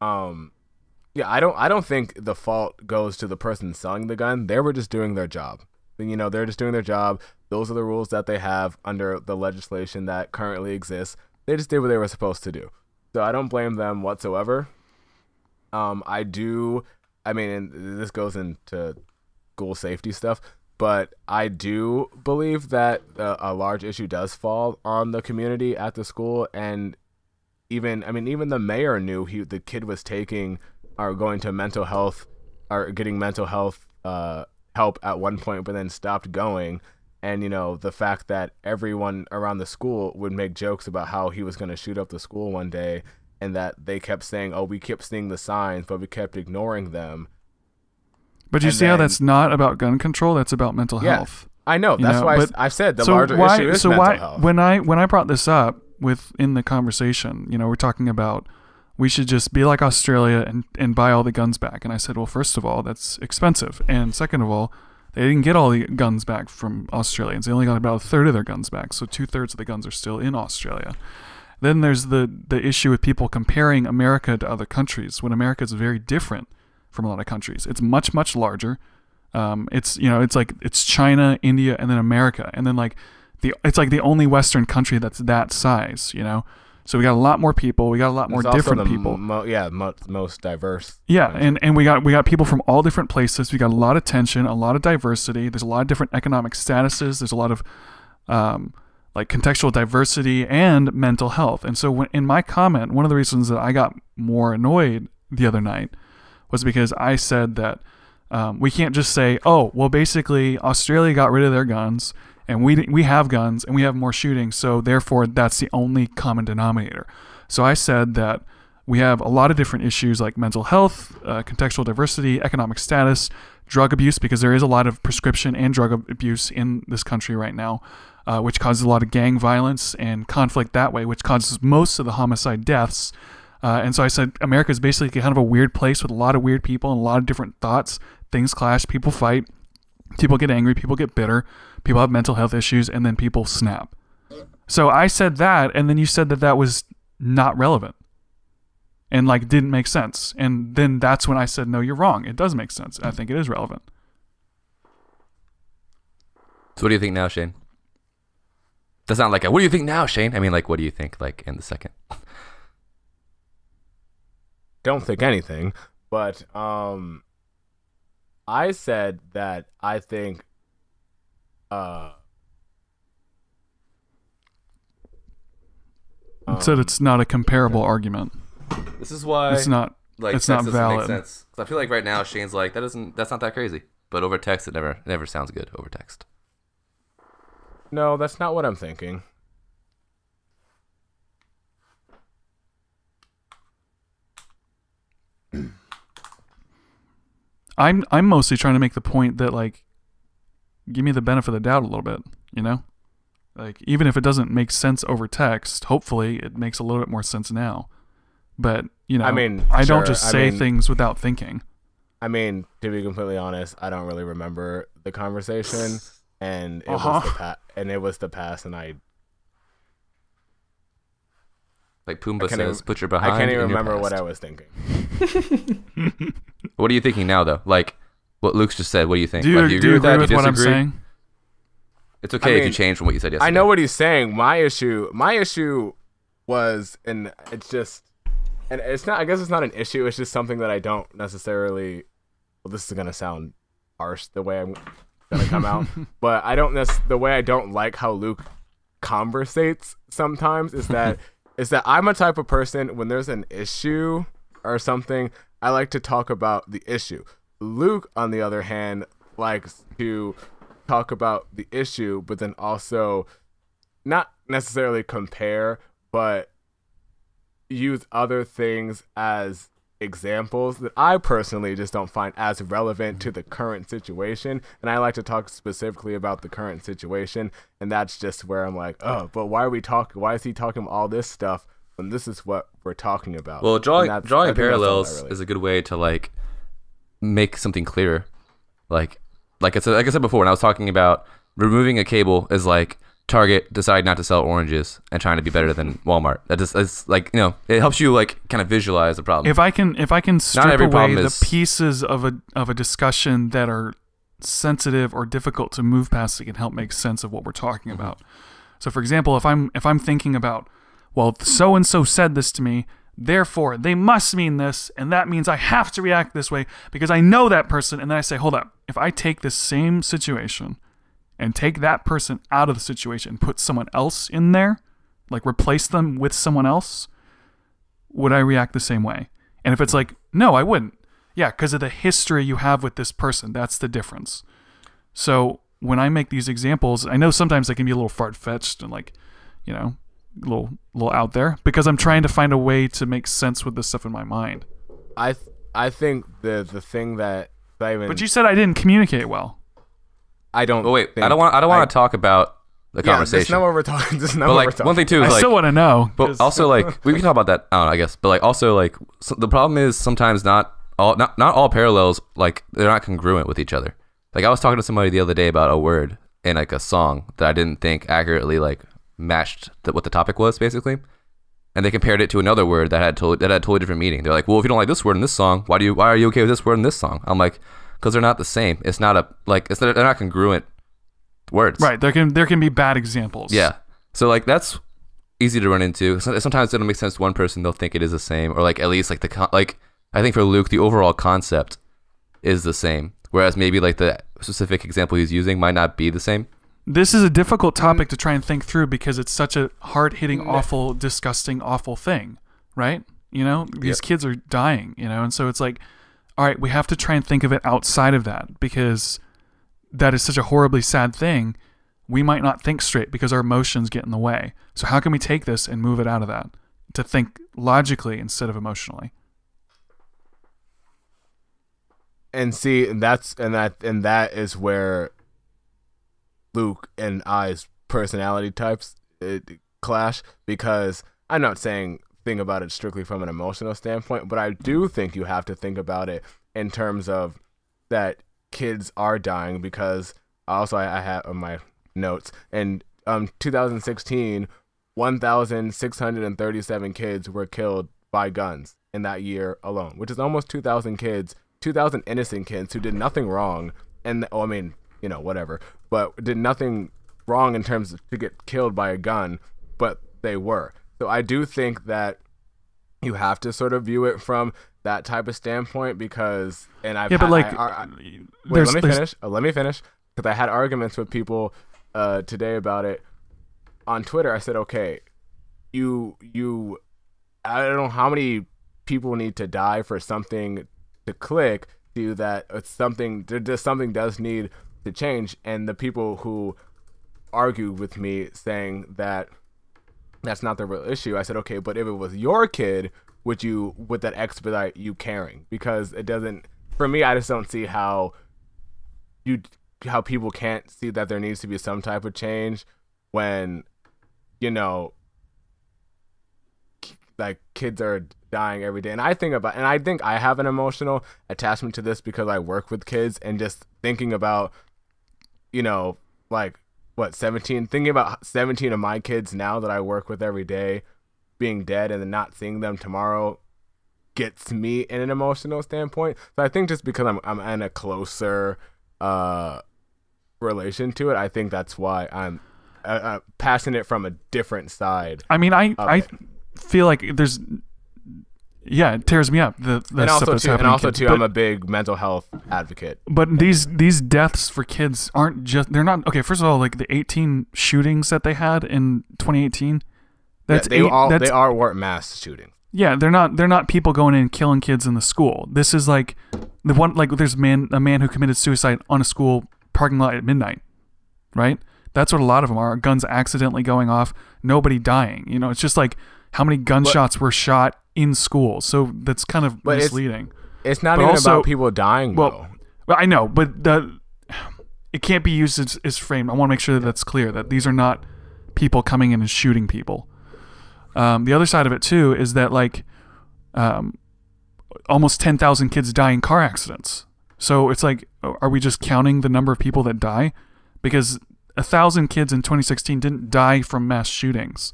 yeah, I don't think the fault goes to the person selling the gun. They were just doing their job. You know, they're just doing their job. Those are the rules that they have under the legislation that currently exists. They just did what they were supposed to do. So I don't blame them whatsoever. I mean, and this goes into school safety stuff, but I do believe that a large issue does fall on the community at the school. And even the mayor knew the kid was taking or going to mental health or getting mental health help at one point, but then stopped going. And, you know, the fact that everyone around the school would make jokes about how he was going to shoot up the school one day, and that they kept saying, oh, we kept seeing the signs, but we kept ignoring them. But you see how that's not about gun control? That's about mental health. I know. That's why I said the larger issue is mental health. When I brought this up in the conversation, you know, we're talking about we should just be like Australia and buy all the guns back. And I said, well, first of all, that's expensive. And second of all, they didn't get all the guns back from Australians. They only got about a third of their guns back. So 2/3 of the guns are still in Australia. Then there's the issue with people comparing America to other countries when America is very different from a lot of countries. It's much, much larger. It's China, India, and then America. And then it's like the only Western country that's that size, you know? So we got a lot more people. We got a lot more different people. Most diverse. Yeah, and we got people from all different places. We got a lot of tension, a lot of diversity. There's a lot of different economic statuses. There's a lot of like contextual diversity and mental health. And so in my comment, one of the reasons that I got more annoyed the other night was because I said that we can't just say, oh, well, basically Australia got rid of their guns, and we have guns and we have more shootings, so therefore that's the only common denominator. So I said that we have a lot of different issues like mental health, contextual diversity, economic status, drug abuse, because there is a lot of prescription and drug abuse in this country right now, which causes a lot of gang violence and conflict that way, which causes most of the homicide deaths. And so I said America is basically kind of a weird place with a lot of weird people and a lot of different thoughts. Things clash, people fight, people get angry, people get bitter, people have mental health issues, and then people snap. So I said that, and then you said that was not relevant and like didn't make sense. And then that's when I said, no, you're wrong. It does make sense. I think it is relevant. So what do you think now, Shayne? That's not like what do you think now, Shayne? I mean, like, what do you think like in the second? Don't think anything, but I said that I think said it's not a comparable argument. This is why it's not like it's not valid. Make sense. 'Cause I feel like right now Shayne's like that's not that crazy, but over text it never sounds good over text. No, that's not what I'm thinking. I'm mostly trying to make the point that like give me the benefit of the doubt a little bit, you know? Like even if it doesn't make sense over text, hopefully it makes a little bit more sense now. But, you know, I don't just say things without thinking. I mean, to be completely honest, I don't really remember the conversation, and it was the past, and I like Pumbaa says, put your behind. I can't even remember what I was thinking. What are you thinking now, though? Like what Luke's just said. What do you think? Do you agree with that? Do you what I'm saying? It's okay if you change from what you said yesterday. I know what he's saying. My issue was, and it's just and it's not. I guess it's not an issue. It's just something that I don't necessarily. Well, this is gonna sound harsh the way I'm gonna come out, but I don't. The way I don't like how Luke conversates sometimes is that I'm a type of person when there's an issue or something, I like to talk about the issue. Luke, on the other hand, likes to talk about the issue, but then also not necessarily compare, but use other things as examples that I personally just don't find as relevant to the current situation. And I like to talk specifically about the current situation. And that's just where I'm like, oh, but why is he talking all this stuff when this is what we're talking about? Well, drawing parallels is a good way to like make something clearer. Like I said before, when I was talking about removing a cable is like Target decide not to sell oranges and trying to be better than Walmart. That just is like, you know, it helps you like kind of visualize the problem. If I can strip away the pieces of a discussion that are sensitive or difficult to move past, it can help make sense of what we're talking about. So, for example, if I'm thinking about, well, so and so said this to me, therefore they must mean this, and that means I have to react this way because I know that person. And then I say, hold up, if I take this same situation and take that person out of the situation and put someone else in there, like replace them with someone else, would I react the same way? And if it's like, no, I wouldn't. Yeah, because of the history you have with this person. That's the difference. So when I make these examples, I know sometimes they can be a little far-fetched and like, you know, a little out there because I'm trying to find a way to make sense with this stuff in my mind. I think the thing that I even... But you said I didn't communicate well. I don't. Oh wait, I don't want to talk about the conversation. Just know what we're talking. Just know but what like we're talking. one thing too is I still want to know. But also like we can talk about that. I don't know, I guess. But like also like the problem is sometimes not all parallels, like they're not congruent with each other. Like I was talking to somebody the other day about a word in like a song that I didn't think accurately like matched what the topic was basically, and they compared it to another word that had totally different meaning. They're like, well, if you don't like this word in this song, why are you okay with this word in this song? I'm like, because they're not the same. It's not they're not congruent words. Right. There can be bad examples. Yeah. So like that's easy to run into. Sometimes it'll make sense to one person. They'll think it is the same, or like at least like I think for Luke the overall concept is the same, whereas maybe like the specific example he's using might not be the same. This is a difficult topic to try and think through because it's such a hard-hitting, awful, disgusting, awful thing, right? You know, these kids are dying, you know, and so it's like, all right, we have to try and think of it outside of that because that is such a horribly sad thing. We might not think straight because our emotions get in the way. So how can we take this and move it out of that to think logically instead of emotionally? And see, that is where Luke and I's personality types clash, because I'm not saying think about it strictly from an emotional standpoint, but I do think you have to think about it in terms of that kids are dying, because also I have on my notes, in 2016, 1,637 kids were killed by guns in that year alone, which is almost 2,000 kids, 2,000 innocent kids who did nothing wrong, and I mean, you know, whatever, but did nothing wrong in terms of to get killed by a gun, but they were. So I do think that you have to sort of view it from that type of standpoint, because, and I've let me finish, because I had arguments with people today about it on Twitter. I said, okay, I don't know how many people need to die for something to click to that something does need to change. And the people who argue with me saying that that's not the real issue, I said, okay, but if it was your kid, would that expedite you caring? Because it doesn't, for me, I just don't see how people can't see that there needs to be some type of change when, you know, like kids are dying every day. And I think I have an emotional attachment to this because I work with kids, and just thinking about, you know, like thinking about 17 of my kids now that I work with every day being dead and then not seeing them tomorrow gets me in an emotional standpoint. So I think just because I'm in a closer relation to it, I think that's why I'm passionate from a different side. I mean, I feel like yeah, it tears me up. The and stuff that's happening. And also to kids. too, But, I'm a big mental health advocate. but these deaths for kids aren't just, they're not, okay, first of all, like the 18 shootings that they had in 2018, that's they weren't mass shootings. Yeah, they're not people going in and killing kids in the school. This is like the one, like there's a man who committed suicide on a school parking lot at midnight, right? That's what a lot of them are. Guns accidentally going off, nobody dying. You know, it's just like how many gunshots were shot in schools. So that's kind of misleading. It's not But even also, about people dying, though. Well, I know, but it can't be used as framed. I want to make sure that that's clear, that these are not people coming in and shooting people. The other side of it, too, is that like almost 10,000 kids die in car accidents. So it's like, are we just counting the number of people that die? Because 1,000 kids in 2016 didn't die from mass shootings.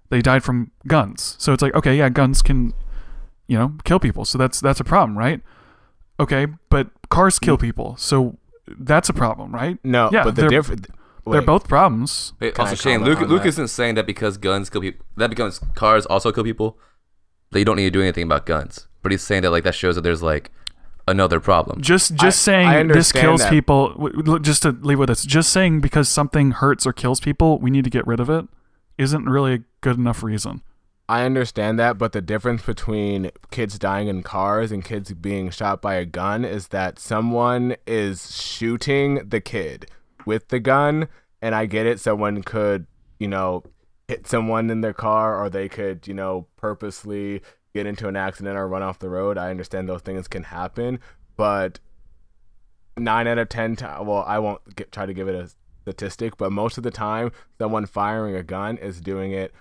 They died from guns. So it's like, okay, yeah, guns can, kill people. So that's a problem, right? Okay, but cars kill people. So that's a problem, right? No, yeah, but they're both problems. Wait, also, Shane, Luke isn't saying that because guns kill people, that becomes cars also kill people, that you don't need to do anything about guns. But he's saying that like that shows that there's like another problem. Just saying this kills people. Just to leave with this, just saying because something hurts or kills people, we need to get rid of it, isn't really a good enough reason. I understand that, but the difference between kids dying in cars and kids being shot by a gun is that someone is shooting the kid with the gun, and I get it. Someone could, hit someone in their car, or they could, purposely get into an accident or run off the road. I understand those things can happen, but 9 out of 10 times, well, I won't try to give it a statistic, but most of the time, someone firing a gun is doing it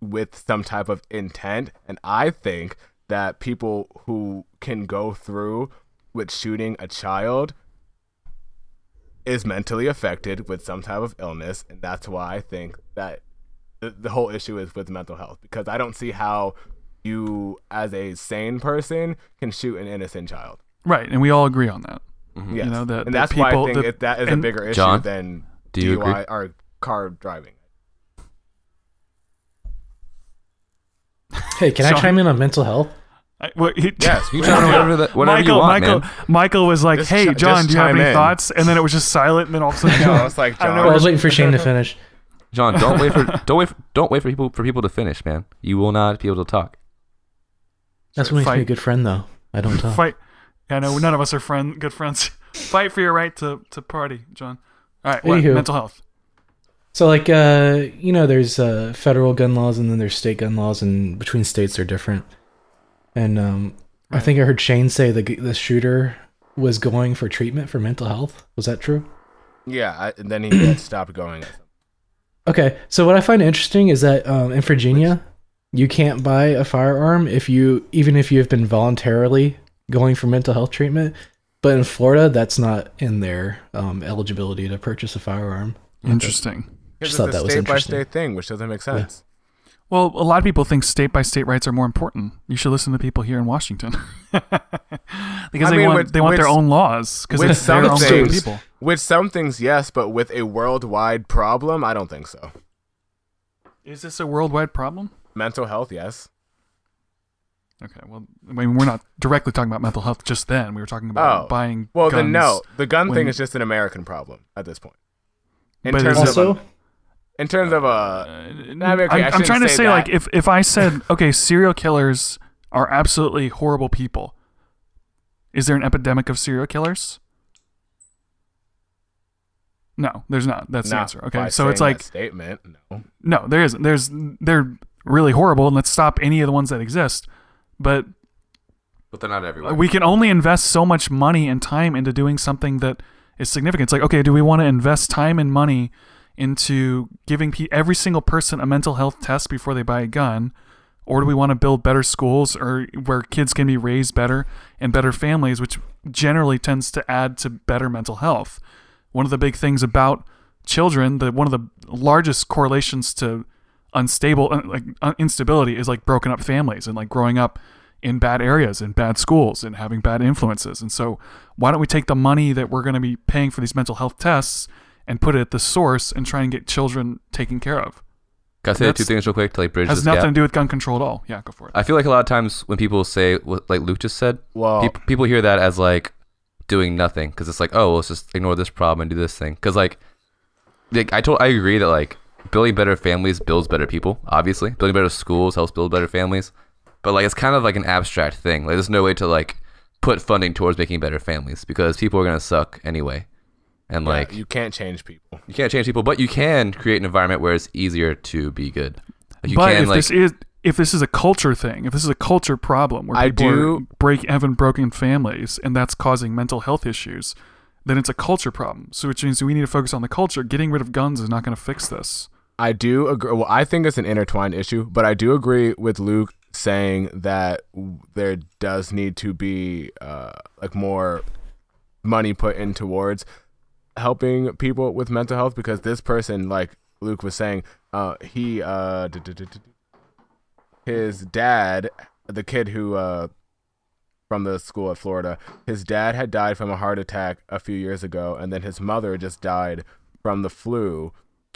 with some type of intent, and I think that people who can go through with shooting a child is mentally affected with some type of illness, and that's why I think that the whole issue is with mental health, because I don't see how you, as a sane person, can shoot an innocent child. Right, and we all agree on that. Mm-hmm. Yes. And that's people, why I think that is a bigger issue John, than do you DUI agree? or car driving. Hey, can I chime in on mental health? Yes, You tell me whatever you want, man. Michael was like, Just "Hey, John, do you have chime any in. thoughts?" And then it was just silent, and then all of a sudden, No, it's like John. I was waiting for Shane to finish. John, don't wait for people to finish, man. You will not be able to talk. That's what makes me a Fight. good friend, though. I don't talk. fight. Yeah, no, none of us are good friends. Fight for your right to party, John. All right, what? Anywho. Mental health. So, like, there's federal gun laws and then there's state gun laws, and between states they're different. And I think I heard Shane say the shooter was going for treatment for mental health. Was that true? Yeah, and then he had stopped going. Okay, so what I find interesting is that in Virginia, you can't buy a firearm even if you have been voluntarily going for mental health treatment. But in Florida, that's not in their eligibility to purchase a firearm. Interesting. Just It's thought a that was state by interesting. state thing, which doesn't make sense. Well, a lot of people think state by state rights are more important. You should listen to people here in Washington because they want their own laws because With it's their some own group of things, people. with some things, yes, but with a worldwide problem, I don't think so. Is this a worldwide problem? Mental health, yes. Okay, well, I mean, we're not directly talking about mental health just then. We were talking about buying Well, guns. then no. The gun thing when- is just an American problem at this point. In But terms is of Also, in terms of I'm trying to say, like, if I said, okay, serial killers are absolutely horrible people, is there an epidemic of serial killers? No, there's not. That's the answer. Okay, so it's like statement. No. no, there isn't. They're really horrible, and let's stop any of the ones that exist. But But they're not everywhere. we can only invest so much money and time into doing something that is significant. It's like, okay, do we want to invest time and money into giving every single person a mental health test before they buy a gun? Or do we want to build better schools or where kids can be raised better and better families, which generally tends to add to better mental health? One of the big things about children, one of the largest correlations to instability is like broken up families and like growing up in bad areas, in bad schools, and having bad influences. And so why don't we take the money that we're going to be paying for these mental health tests and put it at the source and try and get children taken care of? Can I say two things real quick to like bridge has this nothing gap? to do with gun control at all. Yeah, go for it. I feel like a lot of times when people say what like Luke just said, Well, people hear that as like doing nothing because it's like, oh, let's just ignore this problem and do this thing. Because like I agree that like building better families builds better people. Obviously, building better schools helps build better families. But like it's kind of like an abstract thing. Like there's no way to like put funding towards making better families because people are gonna suck anyway. And like you can't change people. You can't change people, but you can create an environment where it's easier to be good. Like, but if this is a culture thing, if this is a culture problem where people having broken families and that's causing mental health issues, then it's a culture problem. So which means we need to focus on the culture. Getting rid of guns is not going to fix this. I do agree. Well, I think it's an intertwined issue, but I do agree with Luke saying that there does need to be like more money put in towards helping people with mental health, because this person, like Luke was saying, his dad, the kid who from the school at Florida, his dad had died from a heart attack a few years ago, and then his mother just died from the flu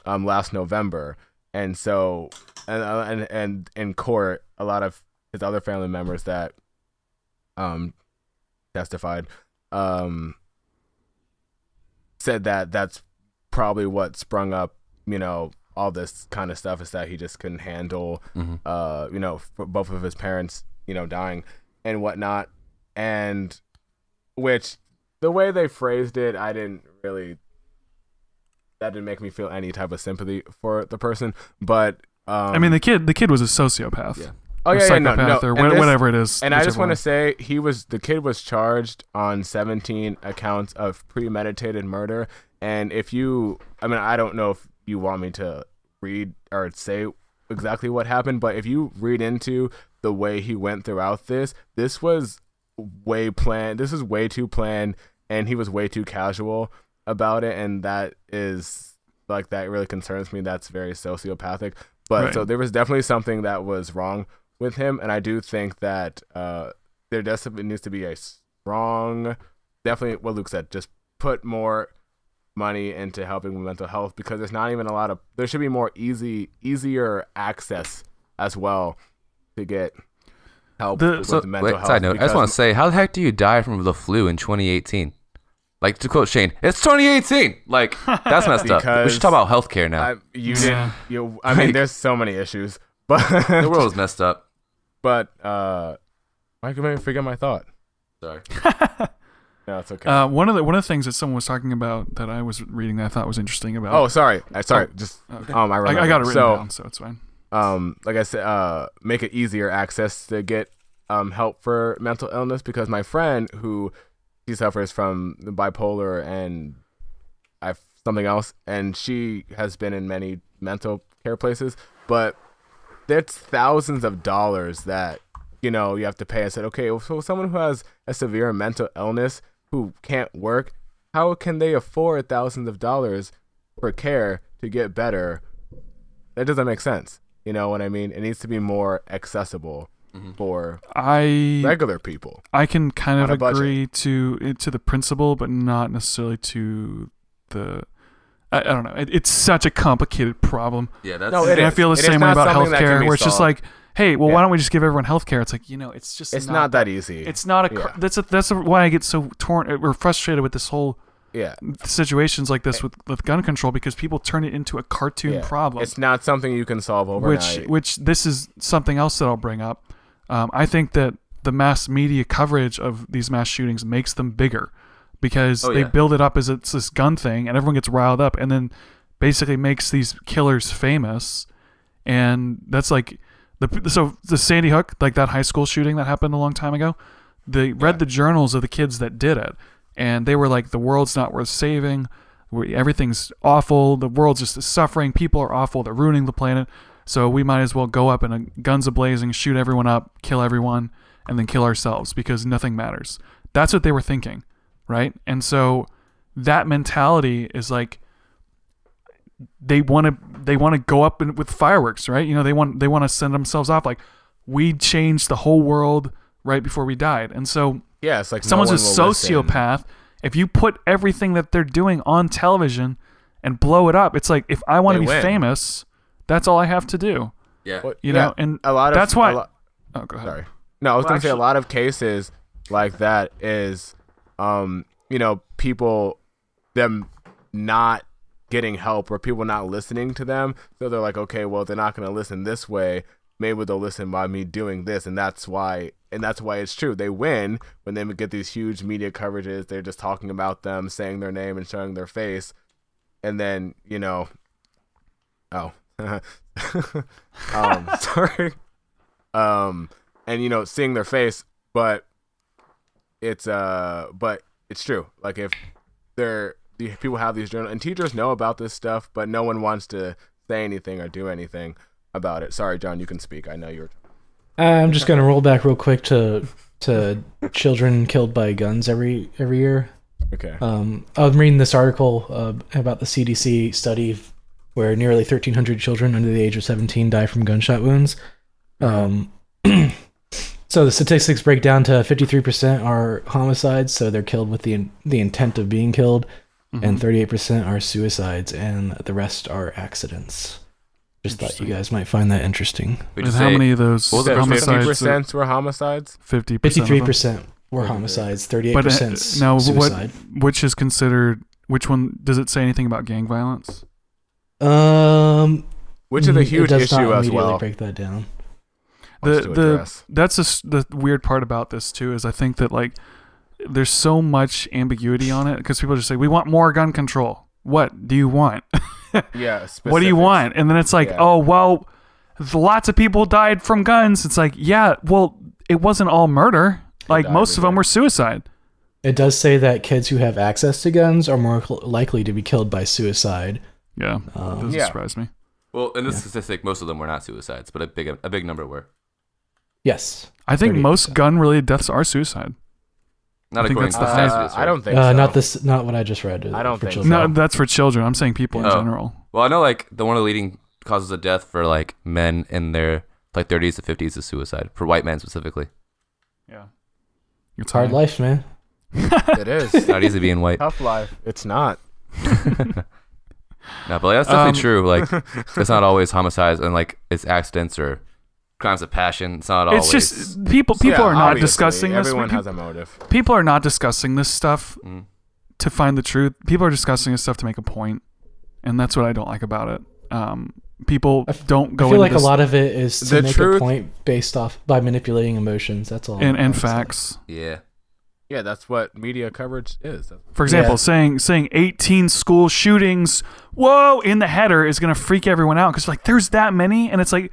last November. And so and in court, a lot of his other family members that testified said that that's probably what sprung up, all this kind of stuff, is that he just couldn't handle, for both of his parents, dying and whatnot. And which the way they phrased it, that didn't make me feel any type of sympathy for the person. But I mean, the kid was a sociopath. Yeah. Or psychopath, or whatever it is. And I just want to say the kid was charged on 17 accounts of premeditated murder. And I don't know if you want me to read or say exactly what happened, but if you read into the way he went throughout this was way planned. This is way too planned, and he was way too casual about it. And that is like, that really concerns me. That's very sociopathic. But right. So there was definitely something that was wrong with him, and I do think that there definitely needs to be a strong, definitely what Luke said, just put more money into helping with mental health, because there's not even there should be more easier access as well to get help with mental health. Side note, I just want to say, how the heck do you die from the flu in 2018? Like, to quote Shayne, it's 2018. Like, that's messed up. We should talk about healthcare now. I mean, there's so many issues, but the world is messed up. But I can forget my thought. Sorry. No, it's okay. One of the things that someone was talking about that I was reading that I thought was interesting about. Oh, sorry. I got it written down, so it's fine. Like I said, make it easier access to get help for mental illness, because my friend, who she suffers from bipolar and something else, and she has been in many mental care places, but there's thousands of dollars that you have to pay. I said, okay, so someone who has a severe mental illness who can't work, how can they afford thousands of dollars for care to get better? That doesn't make sense. You know what I mean? It needs to be more accessible for regular people. I can kind of agree to the principle, but not necessarily to the. I don't know. It's such a complicated problem. Yeah, that's. No, I feel the same way about healthcare, where it's just like, hey, well, why don't we just give everyone healthcare? It's like, it's just. It's not that easy. It's not a. That's why I get so torn or frustrated with this whole. Yeah. Situations like this with gun control, because people turn it into a cartoon problem. It's not something you can solve overnight. Which this is something else that I'll bring up. I think that the mass media coverage of these mass shootings makes them bigger, because they build it up as it's this gun thing, and everyone gets riled up, and then basically makes these killers famous. And that's like the Sandy Hook, like that high school shooting that happened a long time ago. They read the journals of the kids that did it, and they were like, the world's not worth saving. Everything's awful. The world's just suffering. People are awful. They're ruining the planet. So we might as well go up and guns a-blazing, shoot everyone up, kill everyone, and then kill ourselves, because nothing matters. That's what they were thinking, right? And so that mentality is like, they want to go up with fireworks, right? They want to send themselves off like, we changed the whole world right before we died. And so it's like someone's a sociopath. Listen. If you put everything that they're doing on television and blow it up, it's like, if I want to be famous, That's all I have to do. Yeah. Well, You know, and a lot of that's why. Oh, go ahead. Sorry. No, I was Well, going to say a actually- lot of cases like that is, people, them not getting help or people not listening to them. So they're like, okay, well, they're not going to listen this way. Maybe they'll listen by me doing this. And that's why it's true. They win when they get these huge media coverages. They're just talking about them, saying their name and showing their face. And then, sorry. And seeing their face, but it's true. Like if the people have these journals and teachers know about this stuff, but no one wants to say anything or do anything about it. Sorry, John, you can speak. I know you're. I'm just gonna roll back real quick to children killed by guns every year. Okay. I was reading this article about the CDC study where nearly 1,300 children under the age of 17 die from gunshot wounds. So the statistics break down to 53% are homicides, so they're killed with the intent of being killed, and 38% are suicides, and the rest are accidents. Just thought you guys might find that interesting. And how many of those What was it, homicides? 50% were homicides? 50%. 53% were homicides, 38% now, suicide. which is considered? Which one does it say anything about gang violence? Which is a huge it does issue not as immediately well. break that down. The weird part about this too is I think that like there's so much ambiguity on it because people just say we want more gun control. What do you want? Yeah. What do you want? And then it's like, oh well, lots of people died from guns. It's like, yeah, well, it wasn't all murder. Like most of them were suicide. It does say that kids who have access to guns are more likely to be killed by suicide. Yeah, that doesn't surprise me. Well, in this statistic, most of them were not suicides, but a big number were. Yes. I think 38%. most gun-related deaths are suicide. Not I think according that's to the the stats. highest. I don't think so. Not what I just read. I don't for think children. No, that's for children. I'm saying people in general. Well, I know like one of the leading causes of death for like men in their like 30s to 50s is suicide for white men specifically. Yeah, It's hard life, man. It is. It's not easy being white. Tough life. It's not. No, but like, that's definitely true. Like it's not always homicides and like it's accidents or crimes of passion. It's not always. It's just people are not discussing this. Everyone has a motive. People are not discussing this stuff to find the truth. People are discussing this stuff to make a point, and that's what I don't like about it. People don't go. I feel like into a lot of it is to The make truth- a point based off by manipulating emotions. That's all. and I would say. facts. Yeah. Yeah, that's what media coverage is. For example, saying 18 school shootings, whoa, in the header is gonna freak everyone out because like there's that many, and it's like,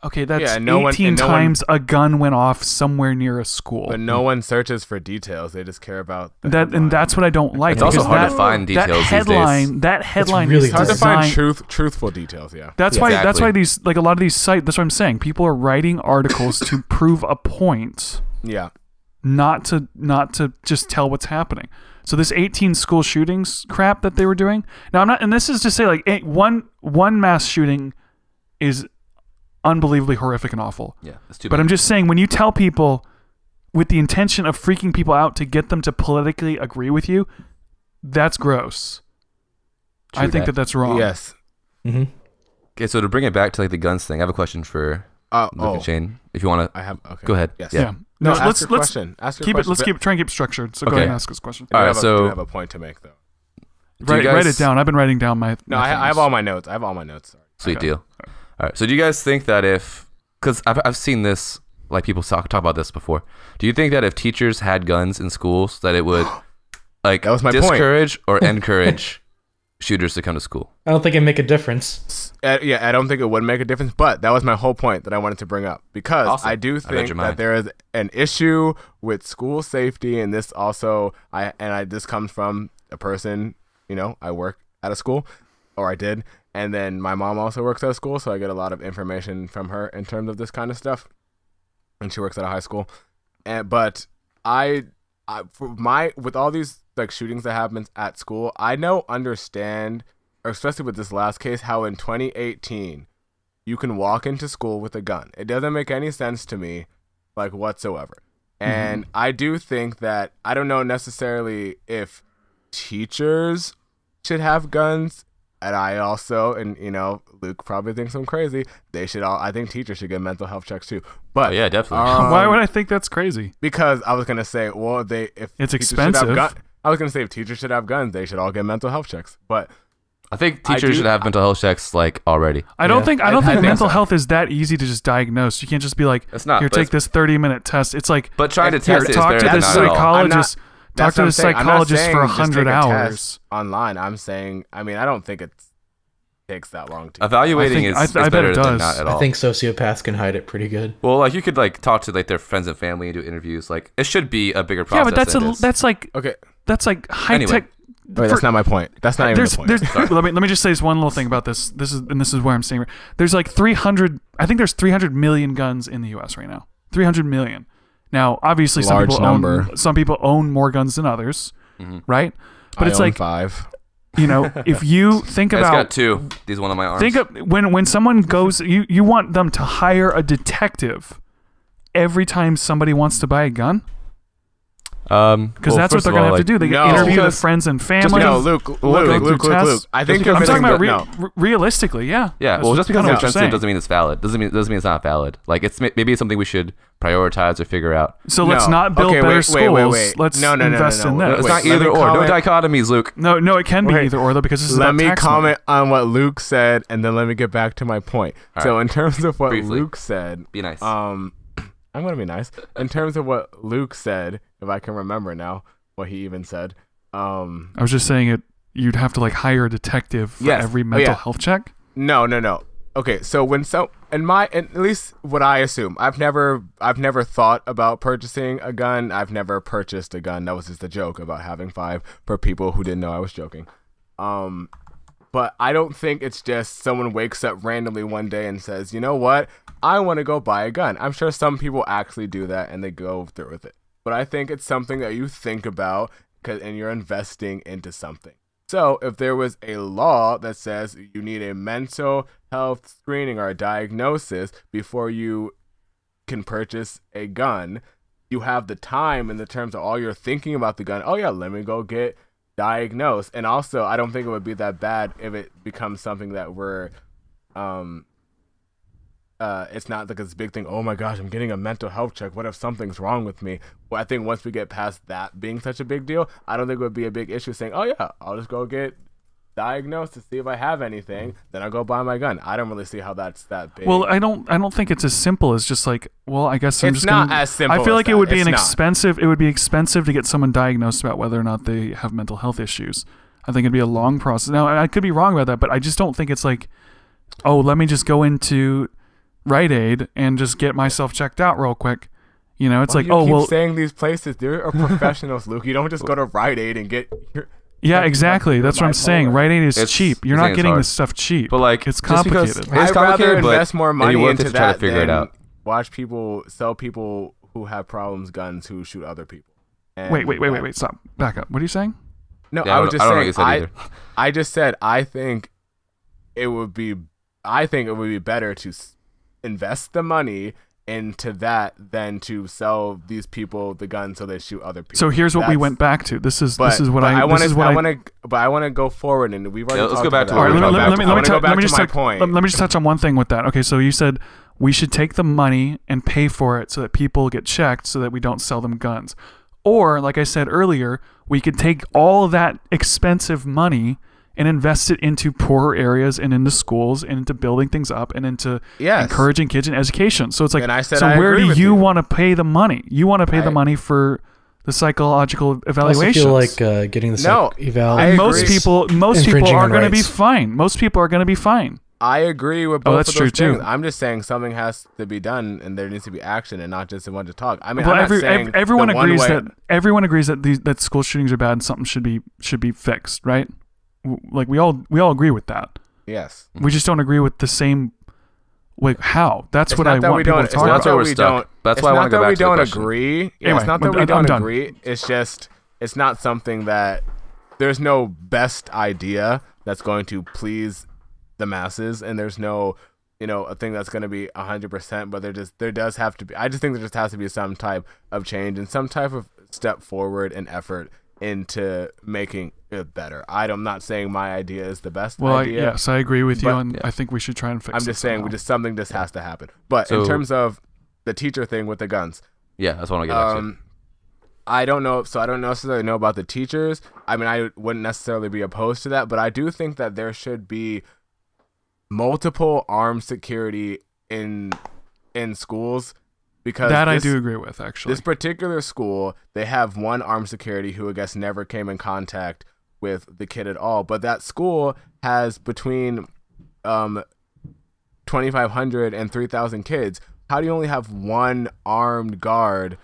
okay, that's Yeah, no 18 one- times a gun went off somewhere near a school. But no one searches for details. They just care about the That headline. and that's what I don't like. It's also because hard to that- find details That these headline, days. that headline really is It's hard to find designed. truthful details. Yeah. That's Yeah, why. That's exactly. why these like a lot of these sites. That's what I'm saying. People are writing articles to prove a point, Yeah. not to just tell what's happening. So this 18 school shootings crap that they were doing. Now I'm not, and this is to say like one mass shooting is unbelievably horrific and awful. Yeah. That's too But bad. I'm just saying when you tell people with the intention of freaking people out to get them to politically agree with you, that's gross. I think that that's wrong. Yes. Mm-hmm. Okay, so to bring it back to like the guns thing, I have a question for Luke and Shane. If you want to, I have. Okay. go ahead. Yes. Yeah. No, ask let's your let's question. Ask your keep it. question. Let's try and keep it structured. So go Okay. ahead and ask us a question. All right, I so- do have a point to make though. Write it down. I've been writing down my. No, my I have things. all my notes. I have all my notes. Sorry. Sweet Okay. deal. All right. So do you guys think that because I've seen this, like people talk about this before. Do you think that if teachers had guns in schools, that it would like That was my point. discourage or encourage shooters to come to school? I don't think it make a difference. Yeah, I don't think it would make a difference, but that was my whole point that I wanted to bring up because Awesome. I do read think your that mind. there is an issue with school safety, and this also this comes from a person. I work at a school, or I did, and then my mom also works at a school, so I get a lot of information from her in terms of this kind of stuff. And she works at a high school, but with all these like shootings that happens at school, I don't understand, or especially with this last case, how in 2018 you can walk into school with a gun. It doesn't make any sense to me, like whatsoever. And I do think that I don't know necessarily if teachers should have guns And I also, and Luke probably thinks I'm crazy. I think teachers should get mental health checks too. But yeah, definitely. Why would I think that's crazy? Because I was gonna say, well, if it's teachers expensive. I was gonna say if teachers should have guns, they should all get mental health checks. But I think teachers should have mental health checks like already. I don't think mental so. health is that easy to just diagnose. You can't just be like, It's not, here, but take this 30-minute test. It's like, But trying to here, test it is talk better to than this not at all. psychologist. Talk to the psychologist for 100 hours. Online. I'm saying, I don't think it takes that long to Evaluating is I bet better it than does. not at all. I think sociopaths can hide it pretty good. Well, like you could like talk to like their friends and family and do interviews. Like it should be a bigger process. Yeah, but that's like high Anyway. tech. Wait, that's not my point. That's not even the point. Let me just say this one little thing about this. This is where I'm saying there's like 300. I think there's 300 million guns in the U.S. right now. 300 million. Now, obviously, some people own more guns than others, right? But it's like 5. If you think I about, got 2. These one on my arms. think of when someone goes, you want them to hire a detective every time somebody wants to buy a gun. Because that's what they're gonna have to do. They interview the friends and family. Luke. I think I'm talking about realistically. Yeah. Yeah. Well, just because it's expensive expensive doesn't mean it's valid. Doesn't mean it's not valid. Like maybe it's something we should prioritize or figure out. So let's not build better schools. Let's invest in that. It's not either or. No dichotomies, Luke. No, it can be either or though, because this is let about me tax comment money. on what Luke said, and then let me get back to my point. So in terms of what Luke said, be nice. I'm going to be nice. In terms of what Luke said, if I can remember now, what he even said. I was just saying you'd have to like hire a detective for every mental health check? No. Okay, so at least what I assume, I've never thought about purchasing a gun. I've never purchased a gun. That was just a joke about having 5 for people who didn't know I was joking. But I don't think it's just someone wakes up randomly one day and says, you know what, I want to go buy a gun. I'm sure some people actually do that and they go through with it. But I think it's something that you think about and you're investing into something. So if there was a law that says you need a mental health screening or a diagnosis before you can purchase a gun, you have the time in the terms of all you're thinking about the gun. Oh yeah, let me go get diagnosed. And also, I don't think it would be that bad if it becomes something that we're it's not like this big thing. Oh my gosh, I'm getting a mental health check. What if something's wrong with me? Well, I think once we get past that being such a big deal, I don't think it would be a big issue saying, oh yeah, I'll just go get diagnosed to see if I have anything, then I'll go buy my gun. I don't really see how that's that big. Well, I don't think it's as simple as just like, well, I guess it's not as simple. I feel like it would be expensive. It would be expensive to get someone diagnosed about whether or not they have mental health issues. I think it'd be a long process. Now, I could be wrong about that, but I just don't think it's like, oh, let me just go into Rite Aid and just get myself checked out real quick. It's like, you keep saying these places, there are professionals, Luke. You don't just go to Rite Aid and get your... Yeah, exactly. That's what I'm saying. Rite Aid is cheap. You're not getting this stuff cheap. But like, it's complicated. I'd rather invest more money into that try to figure it out. Watch people sell people who have problems guns who shoot other people. And Wait. Stop. Back up. What are you saying? No, I was just saying. I just said I think it would be better to invest the money into that than to sell these people the gun so they shoot other people. So here's what we went back to. This is what I want to go forward, and we've already let's go back to my point. Let me just touch on one thing with that. Okay, so you said we should take the money and pay for it so that people get checked so that we don't sell them guns. Or, like I said earlier, we could take all that expensive money and invest it into poorer areas and into schools and into building things up and into encouraging kids in education. So it's like, where do you want to pay the money? You want to pay the money for the psychological evaluations. I also feel like getting the psych eval. And most people are going to be fine. Most people are going to be fine. I agree with both of those things. Too. I'm just saying something has to be done, and there needs to be action, and not just a bunch of talk. I mean, everyone agrees that school shootings are bad and something should be fixed, right? Like we all agree with that. Yes. We just don't agree with the same. Like how? That's what I want people to talk about. That's where we're stuck. That's why I want to go back to the question. It's not that we don't agree. Anyway, it's not that we don't agree. It's just it's not something that there's no best idea that's going to please the masses, and there's no a thing that's going to be 100%. But there does have to be. I just think there just has to be some type of change and some type of step forward and effort into making it better. I'm not saying my idea is the best Well, idea. yes, I agree with you, but- and I think we should try and fix it. I'm just saying, something just has to happen. But So- in terms of the teacher thing with the guns, Yeah, that's what I want to get back to. I don't know. So I don't necessarily know about the teachers. I mean, I wouldn't necessarily be opposed to that, but I do think that there should be multiple armed security in schools, because that I do agree with, actually. this particular school, they have one armed security who I guess never came in contact with the kid at all. But that school has between 2,500 and 3,000 kids. How do you only have one armed guard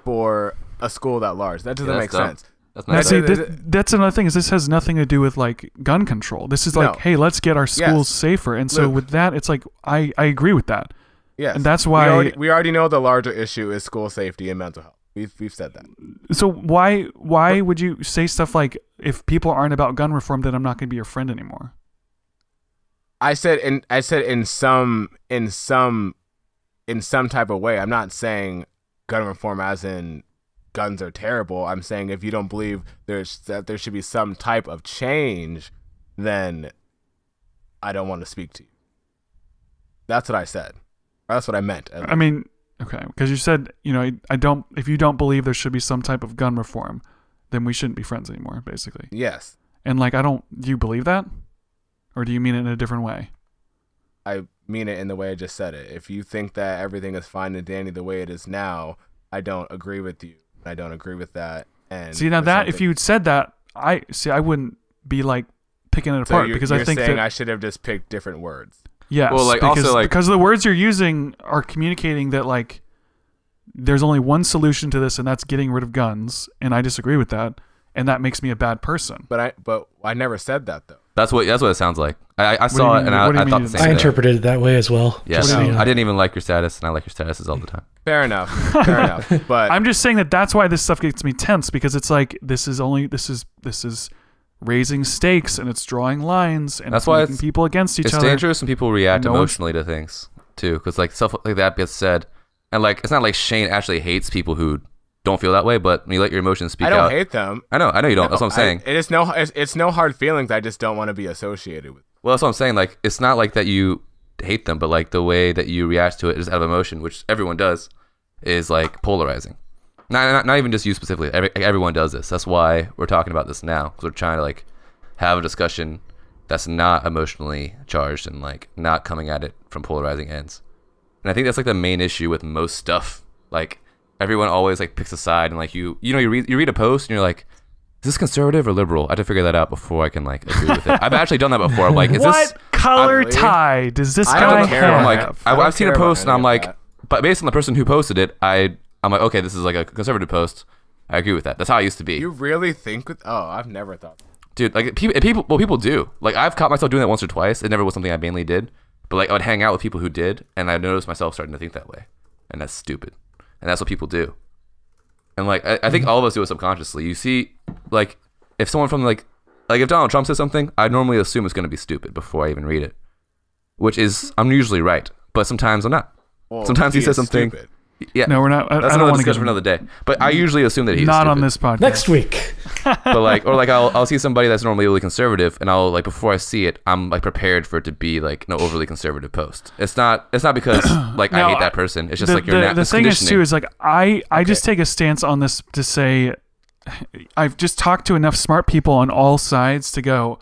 for a school that large? That doesn't Yeah, make that's dumb. sense. That's Now, not see, bad. that's another thing, is this has nothing to do with like gun control. This is like, No. hey, let's get our schools safer. And so Look. with that, it's like, I agree with that. Yes, And that's why- we already know the larger issue is school safety and mental health. We've said that. So why would you say stuff like, if people aren't about gun reform, then I'm not going to be your friend anymore? I said in some type of way. I'm not saying gun reform as in guns are terrible. I'm saying if you don't believe there should be some type of change, then I don't want to speak to you. That's what I said. That's what I meant. I mean, okay, because you said, if you don't believe there should be some type of gun reform, then we shouldn't be friends anymore, basically. Yes, And like, do you believe that? Or do you mean it in a different way? I mean it in the way I just said it. If you think that everything is fine and dandy the way it is now, I don't agree with you. I don't agree with that. And See, now for that, if something- you'd said that, I wouldn't be like picking it so apart, you're, because you're I think saying that, I should have just picked different words. yes, Well, like, because, also, like- because the words you're using are communicating that like, there's only one solution to this, and that's getting rid of guns, and I disagree with that, and that makes me a bad person. But I never said that though. That's what it sounds like. I do you saw it mean- and what do you I thought mean the you same I thing. interpreted it that way as well. Yes, What do you mean? I didn't even like your status, and I like your statuses all the time. Fair enough. Fair enough. But I'm just saying that's why this stuff gets me tense, because it's like, this is raising stakes, and it's drawing lines, and That's it's why making people against each It's other. dangerous when people react No one's- emotionally to things too, because like stuff like that gets said, and like it's not like Shayne actually hates people who don't feel that way, but when you let your emotions speak I don't out, hate them. I know you don't. That's what I'm saying. It's no hard feelings. I just don't want to be associated with. Well, that's what I'm saying. Like, it's not like that you hate them, but like the way that you react to it is out of emotion, which everyone does, is like polarizing. Not even just you specifically. Everyone does this. That's why we're talking about this now, because we're trying to like have a discussion that's not emotionally charged and like not coming at it from polarizing ends. And I think that's like the main issue with most stuff. Like, everyone always like picks a side, and like you read a post and you're like, is this conservative or liberal? I have to figure that out before I can like agree with it. I've actually done that before. I'm like, is What this? color Really? tie does this I guy don't care. have? I'm like, I don't I've seen a care about post and any I'm of like, that. but based on the person who posted it, I'm like, okay, this is like a conservative post. I agree with that. That's how I used to be. You really think? I've never thought. Dude, like people do. Like, I've caught myself doing that once or twice. It never was something I mainly did, but like I would hang out with people who did, and I noticed myself starting to think that way, and that's stupid. And that's what people do. And like I think all of us do it subconsciously. You see, like if someone from like if Donald Trump says something, I normally assume it's going to be stupid before I even read it, which is I'm usually right, but sometimes I'm not. Well, Sometimes he says is something. stupid. Yeah, No, we're not. I that's don't another want to discussion get for another day. But I usually assume that he's not on stupid. this podcast. Next week. But like, or like I'll see somebody that's normally really conservative, and I'll like before I see it, I'm like prepared for it to be like an overly conservative post. It's not because like I No, hate that person. It's just the, like you're not. the thing is too is like I just take a stance on this to say, I've just talked to enough smart people on all sides to go,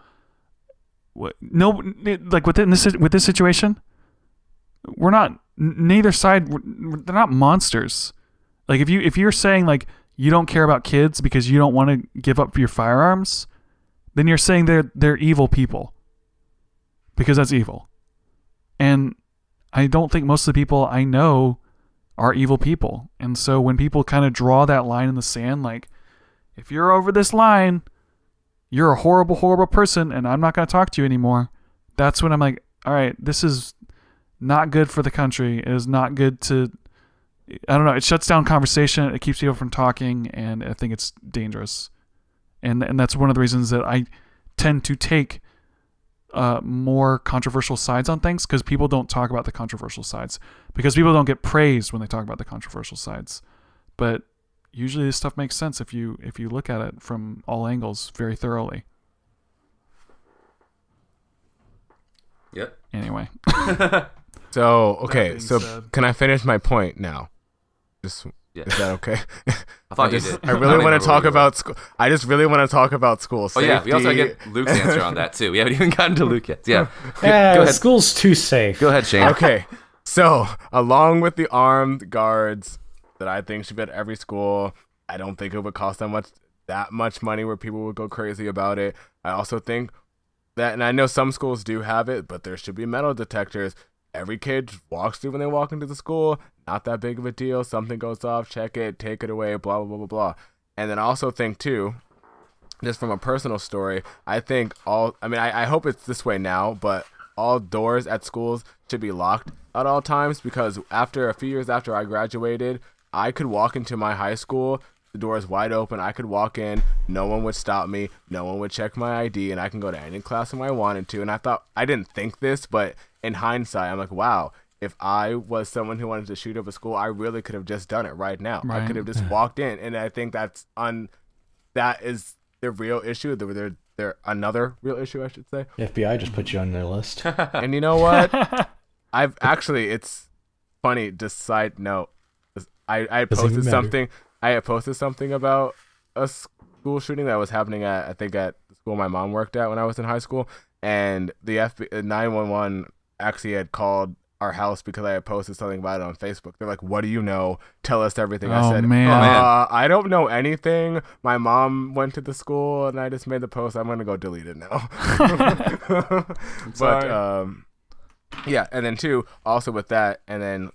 no, like with this situation, we're not, neither side, they're not monsters. Like if you're saying like you don't care about kids because you don't want to give up your firearms, then you're saying they're evil people, because that's evil. And I don't think most of the people I know are evil people. And so when people kind of draw that line in the sand, like, if you're over this line, you're a horrible, horrible person, and I'm not going to talk to you anymore. That's when I'm like, all right, this is not good for the country. It is not good to, I don't know, it shuts down conversation. It keeps people from talking, and I think it's dangerous. And that's one of the reasons that I tend to take more controversial sides on things, because people don't talk about the controversial sides, because people don't get praised when they talk about the controversial sides. But usually this stuff makes sense if you look at it from all angles very thoroughly. Yep. Anyway. So okay, being so said. can I finish my point now? Just Yeah. is that okay? I thought you did. I really want to talk about school. I just really want to talk about school Oh safety. yeah, we also gotta get Luke's answer on that too. We haven't even gotten to Luke yet. Yeah. Go Yeah, ahead. school's too safe. Go ahead, Shane. Okay, so along with the armed guards that I think should be at every school, I don't think it would cost that much money where people would go crazy about it. I also think that, and I know some schools do have it, but there should be metal detectors. Every kid walks through when they walk into the school. Not that big of a deal. Something goes off, check it, take it away, blah, blah, blah, blah, blah. And then I also think, too, just from a personal story, I think I hope it's this way now, but all doors at schools should be locked at all times, because after a few years after I graduated, I could walk into my high school, the door is wide open, I could walk in, no one would stop me, no one would check my ID, and I can go to any classroom I wanted to. And I didn't think this, but in hindsight, I'm like, wow, if I was someone who wanted to shoot up a school, I really could have just done it right now. Right. I could have just walked in, and I think that is the real issue. They're another real issue, I should say. The FBI just put you on their list. And you know what? It's funny, just side note. I Doesn't even posted matter. I had posted something about a school shooting that was happening at the school my mom worked at when I was in high school, and the 911 actually had called our house because I had posted something about it on Facebook. They're like, "What do you know? Tell us everything." I Oh, said, man. I don't know anything. My mom went to the school and I just made the post. I'm gonna go delete it now." But yeah, and then two, also with that, and then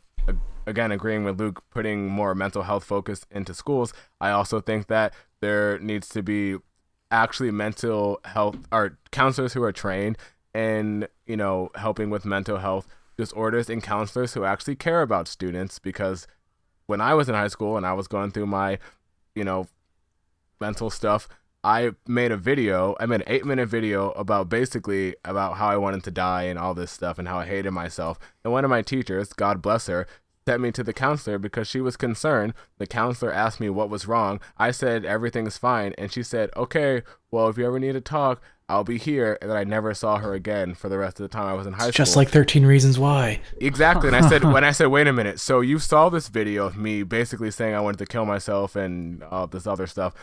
again agreeing with Luke, putting more mental health focus into schools, I also think that there needs to be actually mental health or counselors who are trained in, helping with mental health disorders, and counselors who actually care about students. Because when I was in high school and I was going through my, mental stuff, I made an 8-minute video about how I wanted to die and all this stuff and how I hated myself. And one of my teachers, God bless her, sent me to the counselor because she was concerned. The counselor asked me what was wrong. I said everything's fine, and she said, "Okay, well, if you ever need to talk, I'll be here." And then I never saw her again for the rest of the time I was in high school. Just like 13 Reasons Why. Exactly. And when I said, wait a minute, so you saw this video of me basically saying I wanted to kill myself and all this other stuff,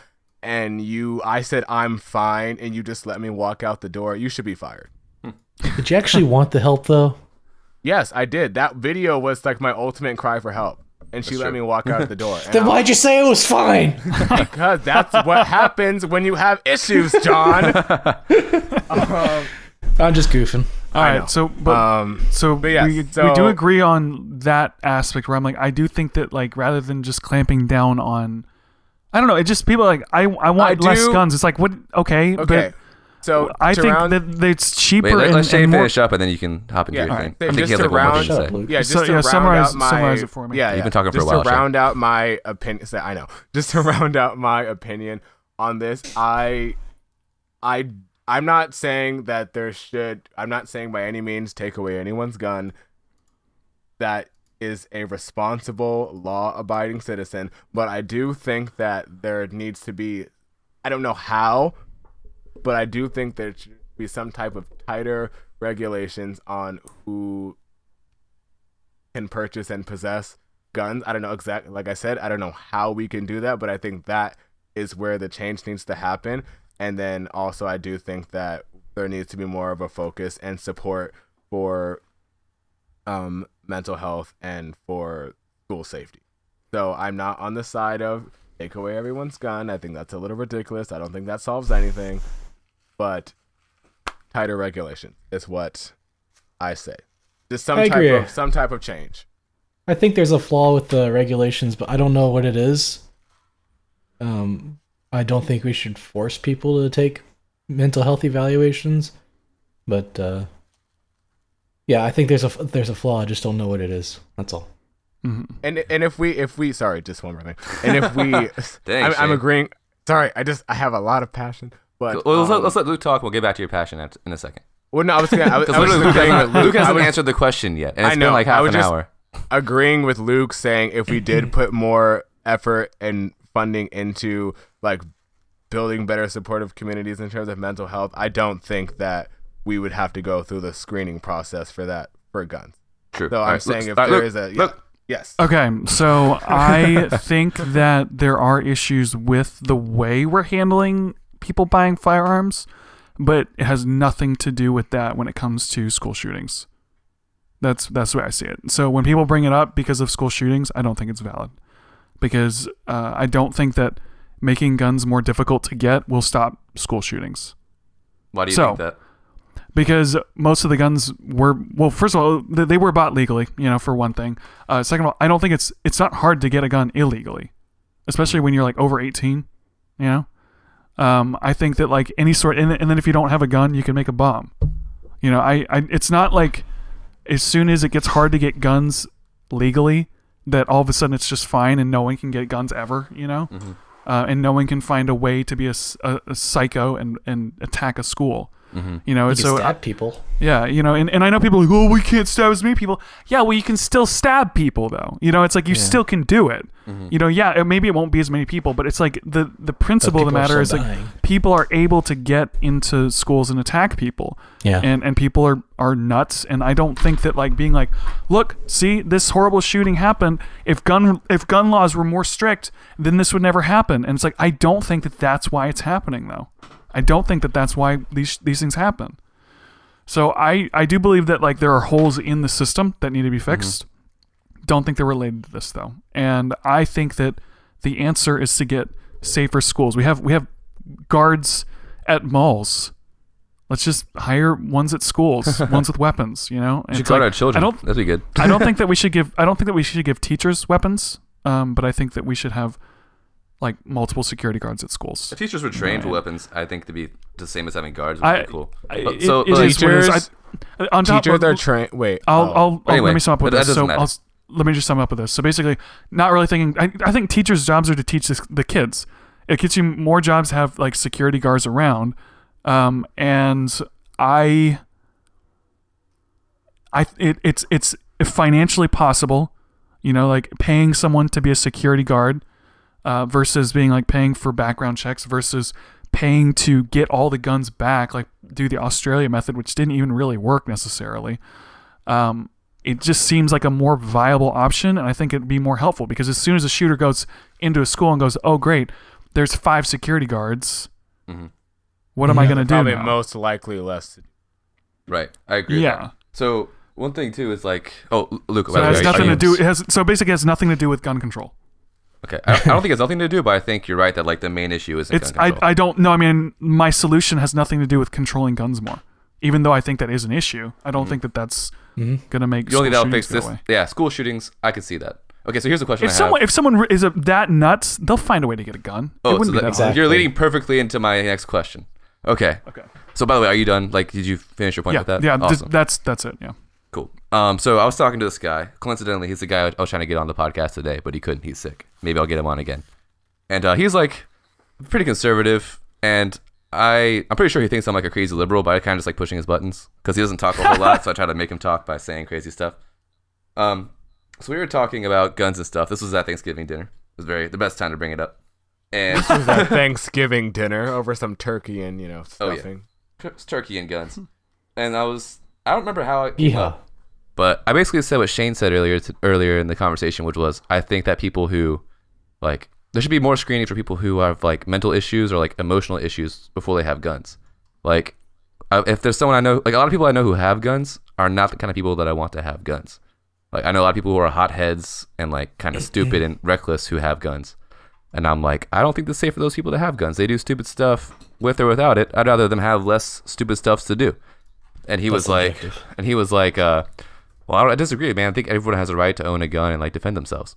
and I said I'm fine, and you just let me walk out the door. You should be fired. Did you actually want the help, though? Yes, I did. That video was like my ultimate cry for help. And she let me walk out the door. Then why'd you say it was fine? Because that's what happens when you have issues, John. I'm just goofing. All right, but yes, we do agree on that aspect where I'm like, I do think that, like, rather than just clamping down on, I don't know, it just people are like, I want less guns. It's like, what? Okay. But so I think that it's cheaper. Wait, let Shane more finish up, and then you can hop into your thing. I think he has like one more thing to say. Yeah, just to round out my, summarize it for me. Yeah, you've been talking for a while. Just to round out my opinion, just to round out my opinion on this, I'm not saying that I'm not saying by any means take away anyone's gun that is a responsible, law-abiding citizen, but I do think that there needs to be, I don't know how, but I do think there should be some type of tighter regulations on who can purchase and possess guns. I don't know exactly, like I said, I don't know how we can do that, but I think that is where the change needs to happen. And then also I do think that there needs to be more of a focus and support for mental health and for school safety. So I'm not on the side of take away everyone's gun. I think that's a little ridiculous. I don't think that solves anything. But tighter regulation is what I say. Just some type of change. I think there's a flaw with the regulations, but I don't know what it is. I don't think we should force people to take mental health evaluations, but yeah, I think there's a flaw. I just don't know what it is. That's all. Mm-hmm. And if we sorry, just one more thing. And if we, I'm agreeing. Sorry, I have a lot of passion. But let's let Luke talk. We'll get back to your passion in a second. Well, no, I was agreeing with Luke hasn't answered the question yet, and it's been like half an hour. Agreeing with Luke saying if we did put more effort and funding into like building better supportive communities in terms of mental health, I don't think that we would have to go through the screening process for that for guns. True. So I'm saying if there is a yes. Okay, so I think that there are issues with the way we're handling people buying firearms, but it has nothing to do with that when it comes to school shootings. That's the way I see it. So when people bring it up because of school shootings, I don't think it's valid. Because I don't think that making guns more difficult to get will stop school shootings. Why do you think that? Because most of the guns were, well, first of all, they were bought legally, for one thing. Second of all, I don't think it's not hard to get a gun illegally, especially when you're like over 18, I think that like any sort, and then if you don't have a gun, you can make a bomb. It's not like as soon as it gets hard to get guns legally that all of a sudden it's just fine and no one can get guns ever, Mm-hmm. And no one can find a way to be a psycho and attack a school. Mm-hmm. You can so stab people. Yeah, and I know people are like, oh, we can't stab as many people. Yeah, well, you can still stab people though. It's like you still can do it. Mm-hmm. Maybe it won't be as many people, but it's like the principle of the matter is like people are able to get into schools and attack people. Yeah. And people are nuts, and I don't think that like being like, look, see, this horrible shooting happened. If gun laws were more strict, then this would never happen. And it's like I don't think that that's why it's happening though. I don't think that that's why these things happen. So I do believe that like there are holes in the system that need to be fixed. Mm-hmm. Don't think they're related to this though. And I think that the answer is to get safer schools. We have guards at malls. Let's just hire ones at schools, ones with weapons, And We should guard our children. That'd be good. I don't think that we should give teachers weapons. But I think that we should have like multiple security guards at schools. If teachers were trained for weapons, I think to be the same as having guards would be cool. So teachers are trained. Wait, let me sum up with this. Let me just sum up with this. So basically, not really thinking. I think teachers' jobs are to teach the kids. It gets you more jobs to have like security guards around, and it's financially possible, like paying someone to be a security guard. Versus being like paying for background checks versus paying to get all the guns back, like do the Australia method, which didn't even really work necessarily. It just seems like a more viable option, and I think it'd be more helpful because as soon as a shooter goes into a school and goes, oh great, there's 5 security guards. Mm-hmm. What am I going to do probably now? Most likely less. Right, I agree. Yeah. With that. So one thing too is like, Luke. So it has nothing to do. So basically, it has nothing to do with gun control. Okay, I don't think it's nothing to do, but I think you're right that like the main issue is gun control. I don't know. I mean, my solution has nothing to do with controlling guns more, even though I think that is an issue. I don't think that that's gonna make school shootings fix go this. away. Yeah, school shootings. I could see that. Okay, so here's the question. If someone is that nuts, they'll find a way to get a gun. Oh, you're leading perfectly into my next question. Okay. So by the way, are you done? Like, did you finish your point with that? Yeah, awesome. that's it. Yeah. Cool. So I was talking to this guy. Coincidentally, he's the guy I was trying to get on the podcast today, but he couldn't. He's sick. Maybe I'll get him on again. And he's like pretty conservative, and I'm pretty sure he thinks I'm like a crazy liberal, but I kind of just like pushing his buttons because he doesn't talk a whole lot, so I try to make him talk by saying crazy stuff. So we were talking about guns and stuff. This was at Thanksgiving dinner. It was the best time to bring it up. And this was at Thanksgiving dinner over some turkey and stuffing. Oh, yeah. It's turkey and guns. And I don't remember how it came up. But I basically said what Shayne said earlier in the conversation, which was I think that people who like there should be more screening for people who have like mental issues or like emotional issues before they have guns. Like if there's someone I know, like a lot of people I know who have guns are not the kind of people that I want to have guns. Like I know a lot of people who are hotheads and like kind of stupid and reckless who have guns. And I'm like, I don't think it's safe for those people to have guns. They do stupid stuff with or without it. I'd rather them have less stupid stuff to do. And he was like, well, I disagree, man. I think everyone has a right to own a gun and like defend themselves.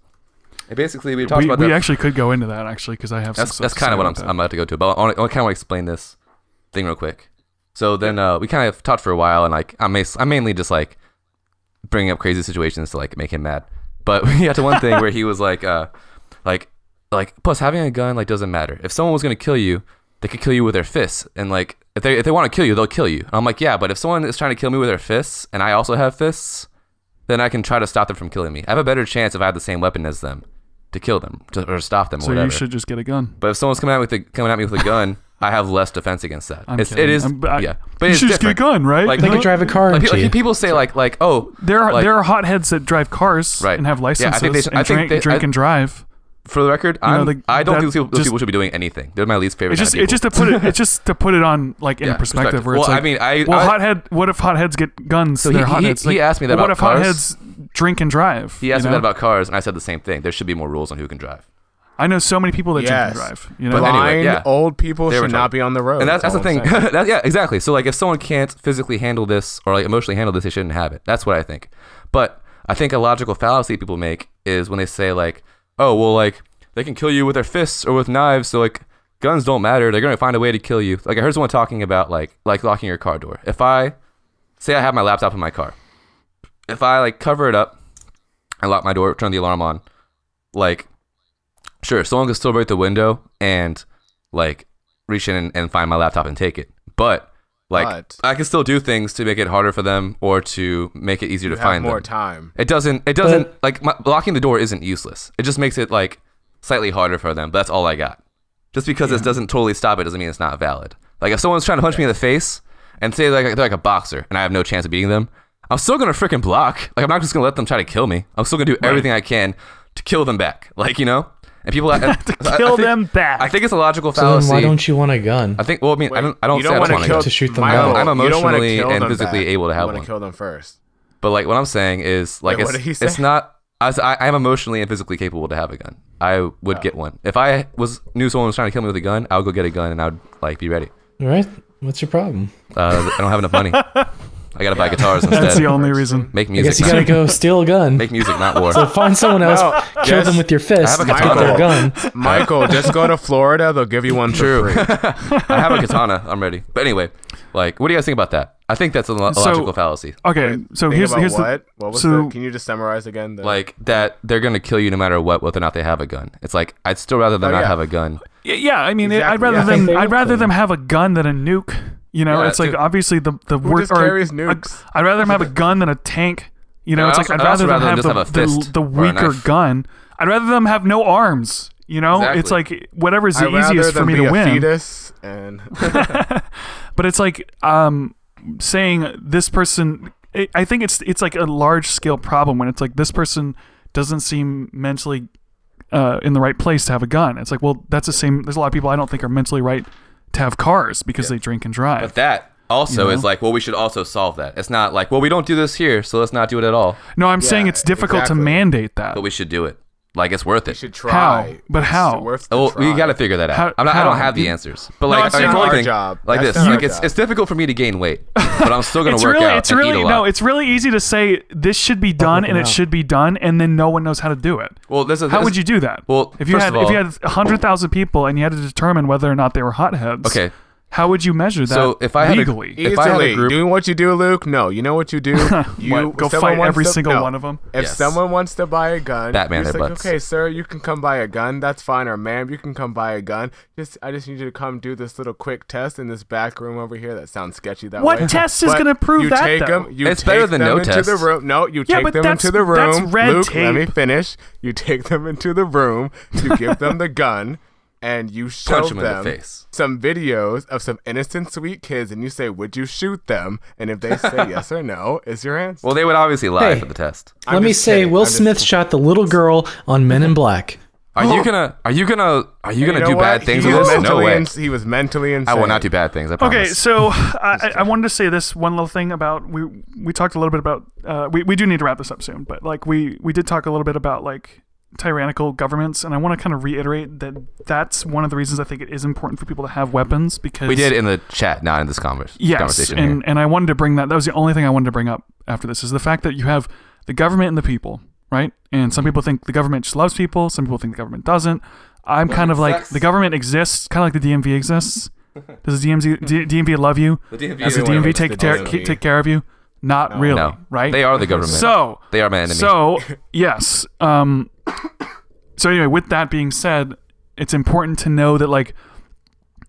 And basically, we talked about that. We actually could go into that actually because I have. That's kind of what I'm about to go to. But I kind of want to explain this thing real quick. So then we kind of talked for a while, and like I'm mainly just like bringing up crazy situations to like make him mad. But we got to one thing where he was like plus having a gun like doesn't matter. If someone was gonna kill you, they could kill you with their fists, and like if they want to kill you, they'll kill you. And I'm like, yeah, but if someone is trying to kill me with their fists, and I also have fists, then I can try to stop them from killing me. I have a better chance if I have the same weapon as them to kill them or stop them or So whatever. you should just get a gun. But if someone's coming at me with a gun, I have less defense against that. I'm It kidding. is, But but you it's should just get a different. gun, right? Like, They could drive a car Like, into you. people say like, oh, there are like- there are hotheads that drive cars Right. and have licenses I think they should- and I think drink they- and drive. for the record, You know, I don't that think those just- people should be doing anything. They're my least favorite. It's kind just of people. it's just to put it on like in Yeah, perspective where it's well, like, I mean, what if hotheads get guns? So they're he hotheads. Like, asked me that what about if cars. hotheads drink and drive? He asked you me know? that about cars, and I said the same thing. There should be more rules on who can drive. I know so many people that drink and Yes. drive. You know, But anyway, Blind yeah. old people They were should not be on the road. And that's the all I'm thing. saying. Yeah, exactly. So like, if someone can't physically handle this or like emotionally handle this, they shouldn't have it. That's what I think. But I think a logical fallacy people make is when they say like, oh well, like they can kill you with their fists or with knives, so like guns don't matter. They're gonna find a way to kill you. Like I heard someone talking about like locking your car door. If I say I have my laptop in my car, if I like cover it up, I lock my door, turn the alarm on, like. Sure, someone can still break the window and like reach in and find my laptop and take it. But like I can still do things to make it harder for them or to make it easier to find more them. time. It doesn't like locking the door isn't useless. It just makes it like slightly harder for them. But that's all I got. Just because it doesn't totally stop it doesn't mean it's not valid. Like if someone's trying to punch me in the face and say like they're like a boxer and I have no chance of beating them, I'm still gonna freaking block. Like I'm not just gonna let them try to kill me. I'm still gonna do everything I can to kill them back. Like, you know? And people to kill them back. I think it's a logical So fallacy. then why don't you want a gun? I think. Well, I mean, Wait, I don't you say don't I want don't want kill to shoot them Michael, down. I'm you don't wanna emotionally kill and them physically back. able to have You want one. to kill them first. But like what I'm saying is like Wait, what did he say? it's not. I am emotionally and physically capable to have a gun. I would get one if I knew someone was trying to kill me with a gun. I would go get a gun and I would like be ready. All right. What's your problem? I don't have enough money. I gotta buy guitars instead. That's the only reason. Make I music. guess you gotta go steal a gun. Make music, not war. So find someone else, kill them with your fist, I have a get katana. their gun. Michael, just go to Florida. They'll give you one for free. I have a katana. I'm ready. But anyway, like, what do you guys think about that? I think that's a logical fallacy. Okay, so Think here's about here's what? What was so- the? Can you just summarize again? Like that they're gonna kill you no matter what, whether or not they have a gun. It's like I'd still rather them Oh, not yeah. have a gun. yeah. I mean, Exactly, I'd rather yeah. I think they I'd would rather kill them have a gun than a nuke. You know, Yeah, it's like dude. obviously the Who just carries nukes? I'd rather them have a gun than a tank. You know, Yeah, it's I'd like also- I'd I'd also rather them rather have them just have a fist the or a weaker knife. gun. I'd rather them have no arms. You know, Exactly. it's like whatever's the I'd rather easiest for them me be to a win. fetus and But it's like saying this person. I think it's like a large scale problem when it's like this person doesn't seem mentally in the right place to have a gun. It's like, well, that's the same. There's a lot of people I don't think are mentally right to have cars because they drink and drive. But that also You know? is like, well, we should also solve that. It's not like, well, we don't do this here, so let's not do it at all. No, I'm saying Yeah, it's difficult exactly. to mandate that. But we should do it. Like it's worth you it. should try. But It's how? worth the Oh, we try. got to figure that out. I How? don't have the answers. But No, like, it's I mean, not the only our thing, job. like That's this, not like our job. it's difficult for me to gain weight, but I'm still gonna It's work really, out it's and really eat a lot. no. It's really easy to say this should be done and working it out. should be done, and then no one knows how to do it. Well, How would you do that? Well, if you first had of all- if you had 100,000 people and you had to determine whether or not they were hotheads, Okay. how would you measure that So if I had a- legally? if I had a Easily. group- Doing what you do, Luke? No. You know what you do? You What, go if someone fight wants every to- single no. one of them? If Yes. someone wants to buy a gun, Batman you're just their like, butts. okay, sir, you can come buy a gun. That's fine. Or ma'am, you can come buy a gun. I just need you to come do this little quick test in this back room over here. That sounds sketchy that What way. test is But gonna prove you that, Take though? them, you It's take better than them no into test. the room. No, you Yeah, take but them that's- into the that's room. red Luke, let me tape. finish. You take them into the room. You give them the gun. And you show Punch 'em in the them face. some videos of some innocent, sweet kids, and you say, "Would you shoot them?" And if they say yes or no, is your answer. Well, they would obviously lie Hey. for the test. I'm Let me just say, kidding. Will I'm just- Smith shot the little girl on Men in Black. Are you gonna You know do what? bad things He with was this? No mentally way. he was mentally insane. I will not do bad things. I promise. Okay, so I wanted to say this one little thing about we talked a little bit about we do need to wrap this up soon, but like we did talk a little bit about like tyrannical governments, and I want to kind of reiterate that that's one of the reasons I think it is important for people to have weapons because We did in the chat, not in this conversation. yes, here. and I wanted to bring that. That was the only thing I wanted to bring up after this is the fact that you have the government and the people, right? And some people think the government just loves people. Some people think the government doesn't. I'm kind of like sucks. the government exists, kind of like the DMV exists. Does the DMV love you? The DMV Does the Everyone DMV hates take the care DMV. take care of you? Not really, No, right? They are the government. So they are my enemy. So yes. So anyway, with that being said, it's important to know that like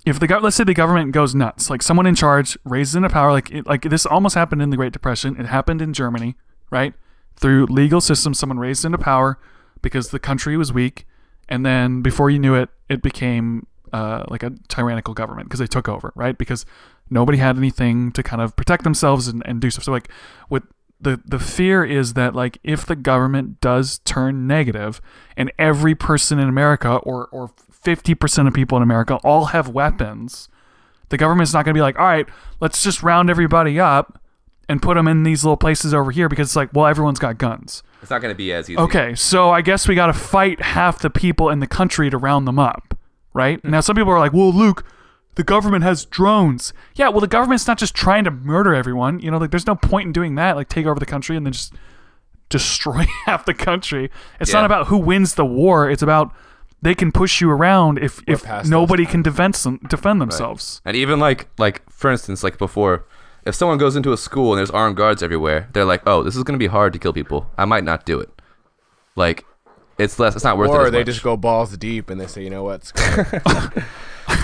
if let's say the government goes nuts, like someone in charge raises into power, like this almost happened in the Great Depression. It happened in Germany, right? Through legal systems, someone raised into power because the country was weak, and then before you knew it, it became like a tyrannical government because they took over, right? Because nobody had anything to kind of protect themselves and do stuff. So like with the fear is that like if the government does turn negative and every person in America or 50% of people in America all have weapons, the government's not going to be like, all right, let's just round everybody up and put them in these little places over here because it's like, well, everyone's got guns. It's not going to be as easy. Okay, so I guess we got to fight half the people in the country to round them up, right? Now some people are like, well, Luke, the government has drones. Yeah, well, the government's not just trying to murder everyone. You know, like there's no point in doing that, like take over the country and then just destroy half the country. It's not about who wins the war. It's about they can push you around if nobody can defend themselves. Right. And even like for instance, like before, if someone goes into a school and there's armed guards everywhere, they're like, oh, this is going to be hard to kill people. I might not do it. Like, it's not worth it. Or they just go balls deep and they say, you know what?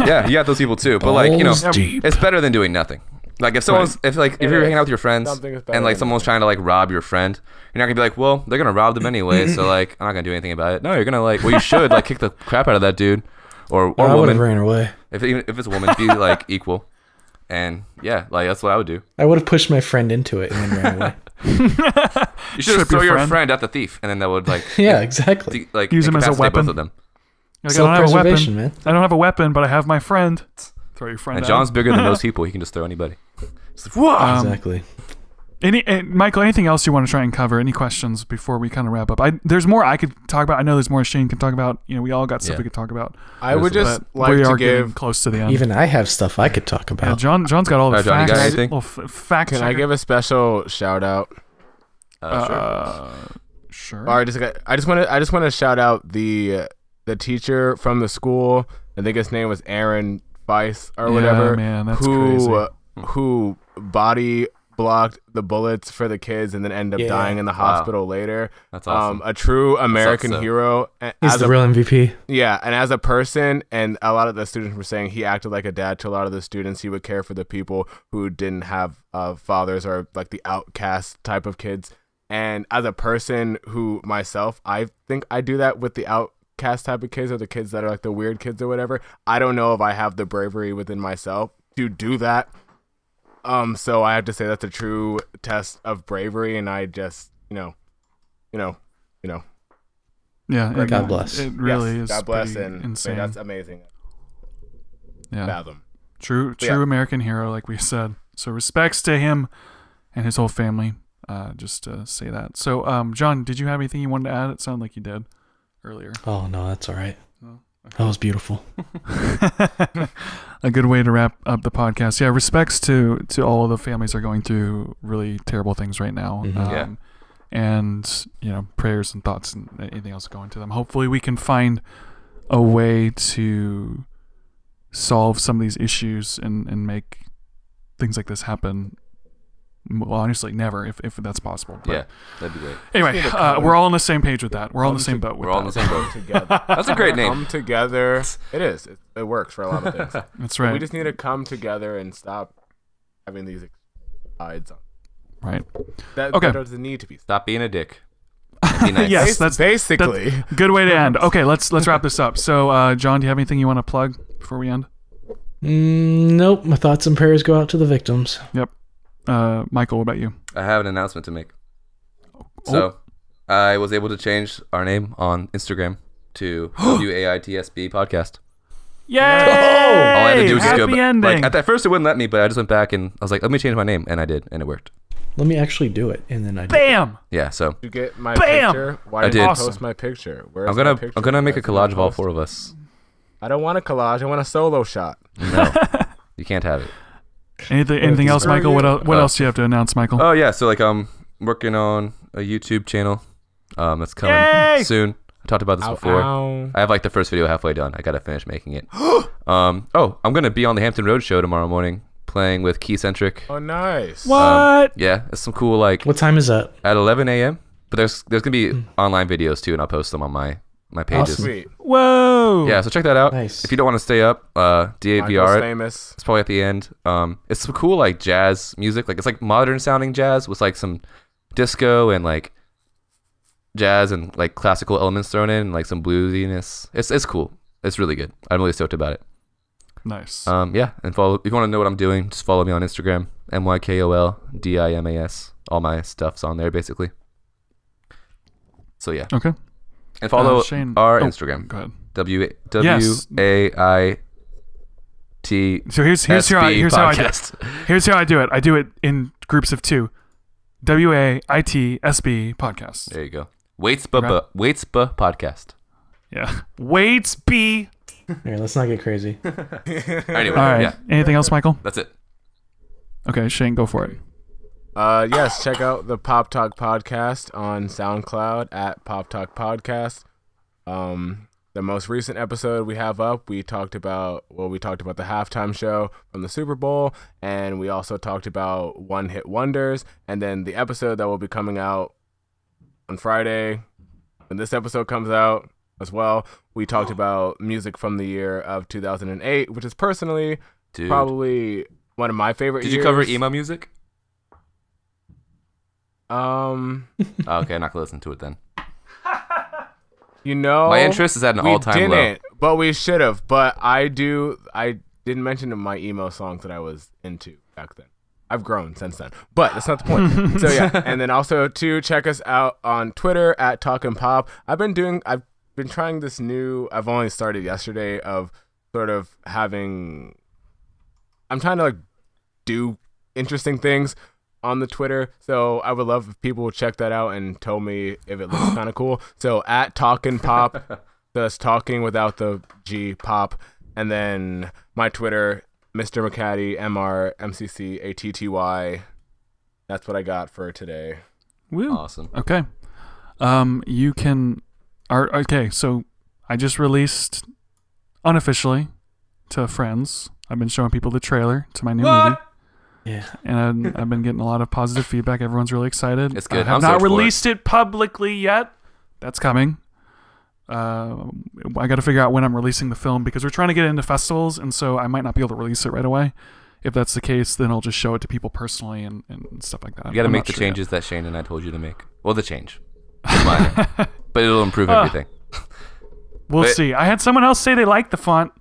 Yeah, you got those people too. But like, you know, it's better than doing nothing. Like if someone's if you're hanging out with your friends and like someone's trying to like rob your friend, you're not gonna be like, well, they're gonna rob them anyway, so like I'm not gonna do anything about it. No, you're gonna like, well, you should like kick the crap out of that dude or I would woman. have ran away. If it's a woman, be like equal. And yeah, like that's what I would do. I would have pushed my friend into it and then ran away. You should just throw your friend at the thief, and then that would like yeah, exactly. like use him as a weapon. Both of them. Like, I don't have a weapon, man. I don't have a weapon, but I have my friend. Throw your friend. And at John's him. bigger than most people. He can just throw anybody. Exactly. Michael, anything else you want to try and cover? Any questions before we kind of wrap up? There's more I could talk about. I know there's more Shayne can talk about. You know, we all got stuff we could talk about. I would just like we to are give getting close to the end. Even I have stuff I could talk about. Yeah, John's got all the John, you got facts. anything? Facts. Can I give a special shout out? Sure. Or I just want to shout out the teacher from the school. I think his name was Aaron Weiss or whatever. Man, that's crazy. Who body blocked the bullets for the kids and then ended up dying in the hospital later. That's awesome. A true American hero. He's the real MVP. Yeah, and as a person, and a lot of the students were saying he acted like a dad to a lot of the students. He would care for the people who didn't have fathers or like the outcast type of kids. And as a person who myself, I think I do that with the outcast type of kids or the kids that are like the weird kids or whatever. I don't know if I have the bravery within myself to do that. So I have to say that's a true test of bravery, and I just, you know. Yeah, God bless. It really is. God bless, and insane. that's amazing. Yeah, fathom. True American hero, like we said. So respects to him and his whole family. Just to say that. So, John, did you have anything you wanted to add? It sounded like you did earlier. Oh no, that's all right. Oh, okay. That was beautiful. A good way to wrap up the podcast. Yeah, respects to all of the families that are going through really terrible things right now. Mm-hmm. And prayers and thoughts and anything else going to them. Hopefully, we can find a way to solve some of these issues and make things like this happen. Well, honestly, never, if that's possible. But yeah, that'd be great. Anyway, we're all on the same page with that. We're all on the same boat. We're all on the same boat together. That's a great name. Come together. It is. It works for a lot of things. That's right. We just need to come together and stop having these sides on. Right. That doesn't need to be. Stop being a dick. Be nice. Yes, that's basically good way to end. Okay, let's wrap this up. So, John, do you have anything you want to plug before we end? Nope. My thoughts and prayers go out to the victims. Yep. Michael, what about you? I have an announcement to make. So, I was able to change our name on Instagram to WAITSB Podcast. Yay! All I had to do was just go Happy back. ending. Like, at first it wouldn't let me, but I just went back and I was like, let me change my name, and I did, and it worked. Let me actually do it, and then I did. Bam! Yeah, so you get my Bam! picture. Why I did you did. post my picture? Where's I'm my picture? gonna make a That's collage of all post. 4 of us. I don't want a collage. I want a solo shot. No, you can't have it. Anything else, Michael? What else do you have to announce, Michael? Oh yeah, so like I'm working on a YouTube channel. That's coming soon. I talked about this before. I have like the first video halfway done. I gotta finish making it. I'm gonna be on the Hampton Road show tomorrow morning, playing with Keycentric. Oh, nice. What? Yeah, it's some cool like. What time is that? At 11 a.m. But there's gonna be online videos too, and I'll post them on my pages. Awesome. Sweet. Whoa! Yeah, so check that out. Nice. If you don't want to stay up, DAVR Michael's it. famous. It's probably at the end. It's some cool like jazz music. Like it's like modern sounding jazz with like some disco and like jazz and like classical elements thrown in, and, like some bluesiness. It's cool. It's really good. I'm really stoked about it. Nice. Yeah, and follow if you want to know what I'm doing, just follow me on Instagram, MYKOLDIMAS. All my stuff's on there basically. So yeah. Okay. And follow Shayne, our Instagram. Go ahead. WAIT. So here's how I do it. Here's how I do it. I do it in groups of 2. WAITSB podcast. There you go. Waitsba podcast. Yeah. Waits B. Here, let's not get crazy. Anyway, All right. yeah, Anything else, Michael? that's it. Okay, Shayne, go for it. Yes, check out the Pop Talk Podcast on SoundCloud at Pop Talk Podcast. The most recent episode we have up, we talked about the halftime show from the Super Bowl, and we also talked about one-hit wonders. And then the episode that will be coming out on Friday, when this episode comes out as well, we talked about music from the year of 2008, which is personally probably one of my favorite years. Did you cover emo music? Oh, okay, I'm not gonna listen to it then. You know, my interest is at an all-time low. We didn't, but we should have. But I didn't mention my emo songs that I was into back then. I've grown since then, but that's not the point. So yeah, and then also to check us out on Twitter at Talkin' Pop. I've been trying this new. I've only started yesterday of sort of having. I'm trying to like do interesting things on the Twitter, so I would love if people would check that out and tell me if it looks kind of cool. So at Talkin' Pop, that's talking without the G, pop, and then my Twitter, Mr. McCaddy, MRMCCATTY. That's what I got for today. Woo. Awesome. Okay. You can. Okay, so I just released unofficially to friends. I've been showing people the trailer to my new movie. Yeah. And I've been getting a lot of positive feedback. Everyone's really excited. It's good. I have not released it publicly yet. That's coming. I got to figure out when I'm releasing the film because we're trying to get into festivals, and so I might not be able to release it right away. If that's the case, then I'll just show it to people personally and stuff like that. You got to make the changes that Shayne and I told you to make. Well, the change. Minor, but it'll improve everything. We'll see. I had someone else say they liked the font.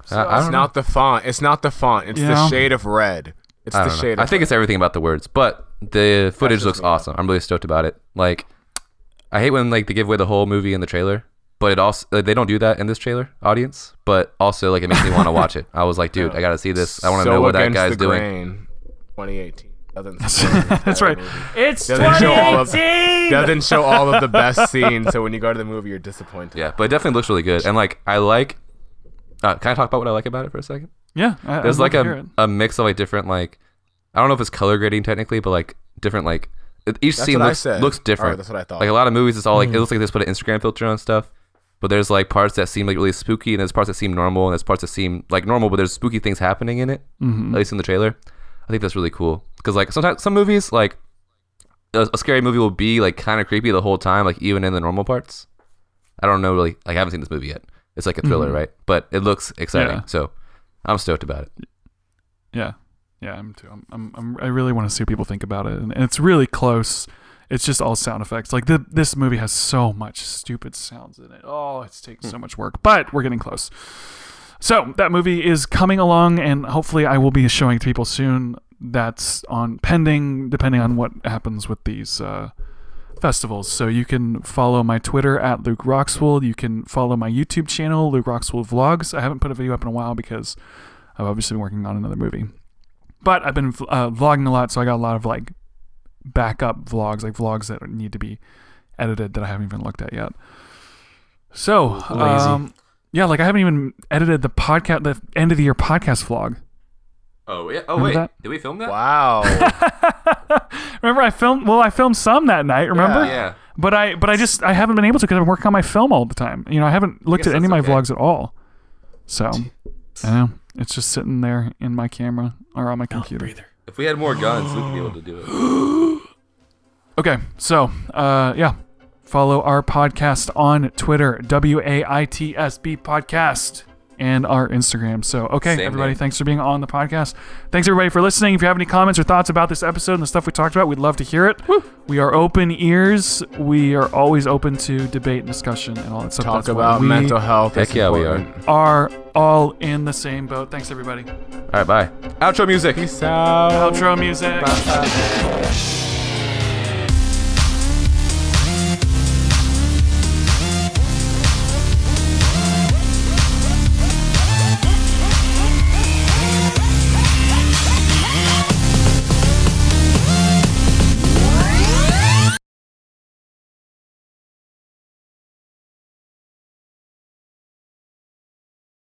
It's not the font. It's not the font. It's the shade of red. It's the shade of red. I think it's everything about the words, but the footage looks awesome. I'm really stoked about it. Like, I hate when like they give away the whole movie in the trailer, but it also they don't do that in this trailer, audience. But also like it makes me want to watch it. I was like, dude, I gotta see this. I want to know what that guy's doing. 2018. That's right. It's doesn't 2018. Doesn't show all of the best scenes. So when you go to the movie, you're disappointed. Yeah, but it definitely looks really good. And like I like. Can I talk about what I like about it for a second? Yeah, there's like a mix of like different like I don't know if it's color grading technically, but like different like each scene looks different. That's what I thought. Like a lot of movies, it's all like it looks like they just put an Instagram filter on stuff. But there's like parts that seem like really spooky, and there's parts that seem normal, and there's parts that seem like normal, but there's spooky things happening in it. At least in the trailer, I think that's really cool because like sometimes some movies like a scary movie will be like kind of creepy the whole time, like even in the normal parts. I don't know really. Like I haven't seen this movie yet. It's like a thriller, right? But it looks exciting, so I'm stoked about it. Yeah, I'm too. I really want to see what people think about it, and it's really close. It's just all sound effects. Like this movie has so much stupid sounds in it. Oh, it's taking so much work, but we're getting close. So that movie is coming along, and hopefully I will be showing it to people soon. That's on pending, depending on what happens with these festivals. So you can follow my Twitter at Luke Roxwold. You can follow my YouTube channel, Luke Roxwold Vlogs. I haven't put a video up in a while because I've obviously been working on another movie. But I've been vlogging a lot, so I got a lot of like backup vlogs, like vlogs that need to be edited that I haven't even looked at yet. So yeah, like I haven't even edited the podcast, the end of the year podcast vlog. Oh yeah. Remember wait, that? Did we film that? Wow. Remember I filmed some that night, remember? Yeah. But I haven't been able to because I've been working on my film all the time. You know, I haven't looked at any of my vlogs at all. So I know it's just sitting there in my camera or on my computer. If we had more guns, we'd be able to do it. Okay, so yeah. Follow our podcast on Twitter, WAITSB Podcast. and our Instagram. So, okay, Same everybody, name. thanks for being on the podcast. Thanks, everybody, for listening. If you have any comments or thoughts about this episode and the stuff we talked about, we'd love to hear it. Woo. We are open ears. We are always open to debate and discussion and all that stuff. Talk That's why about we mental health. Heck It's yeah, we important. are all in the same boat. Thanks, everybody. All right, bye. Outro music. Peace out. Outro music. Bye.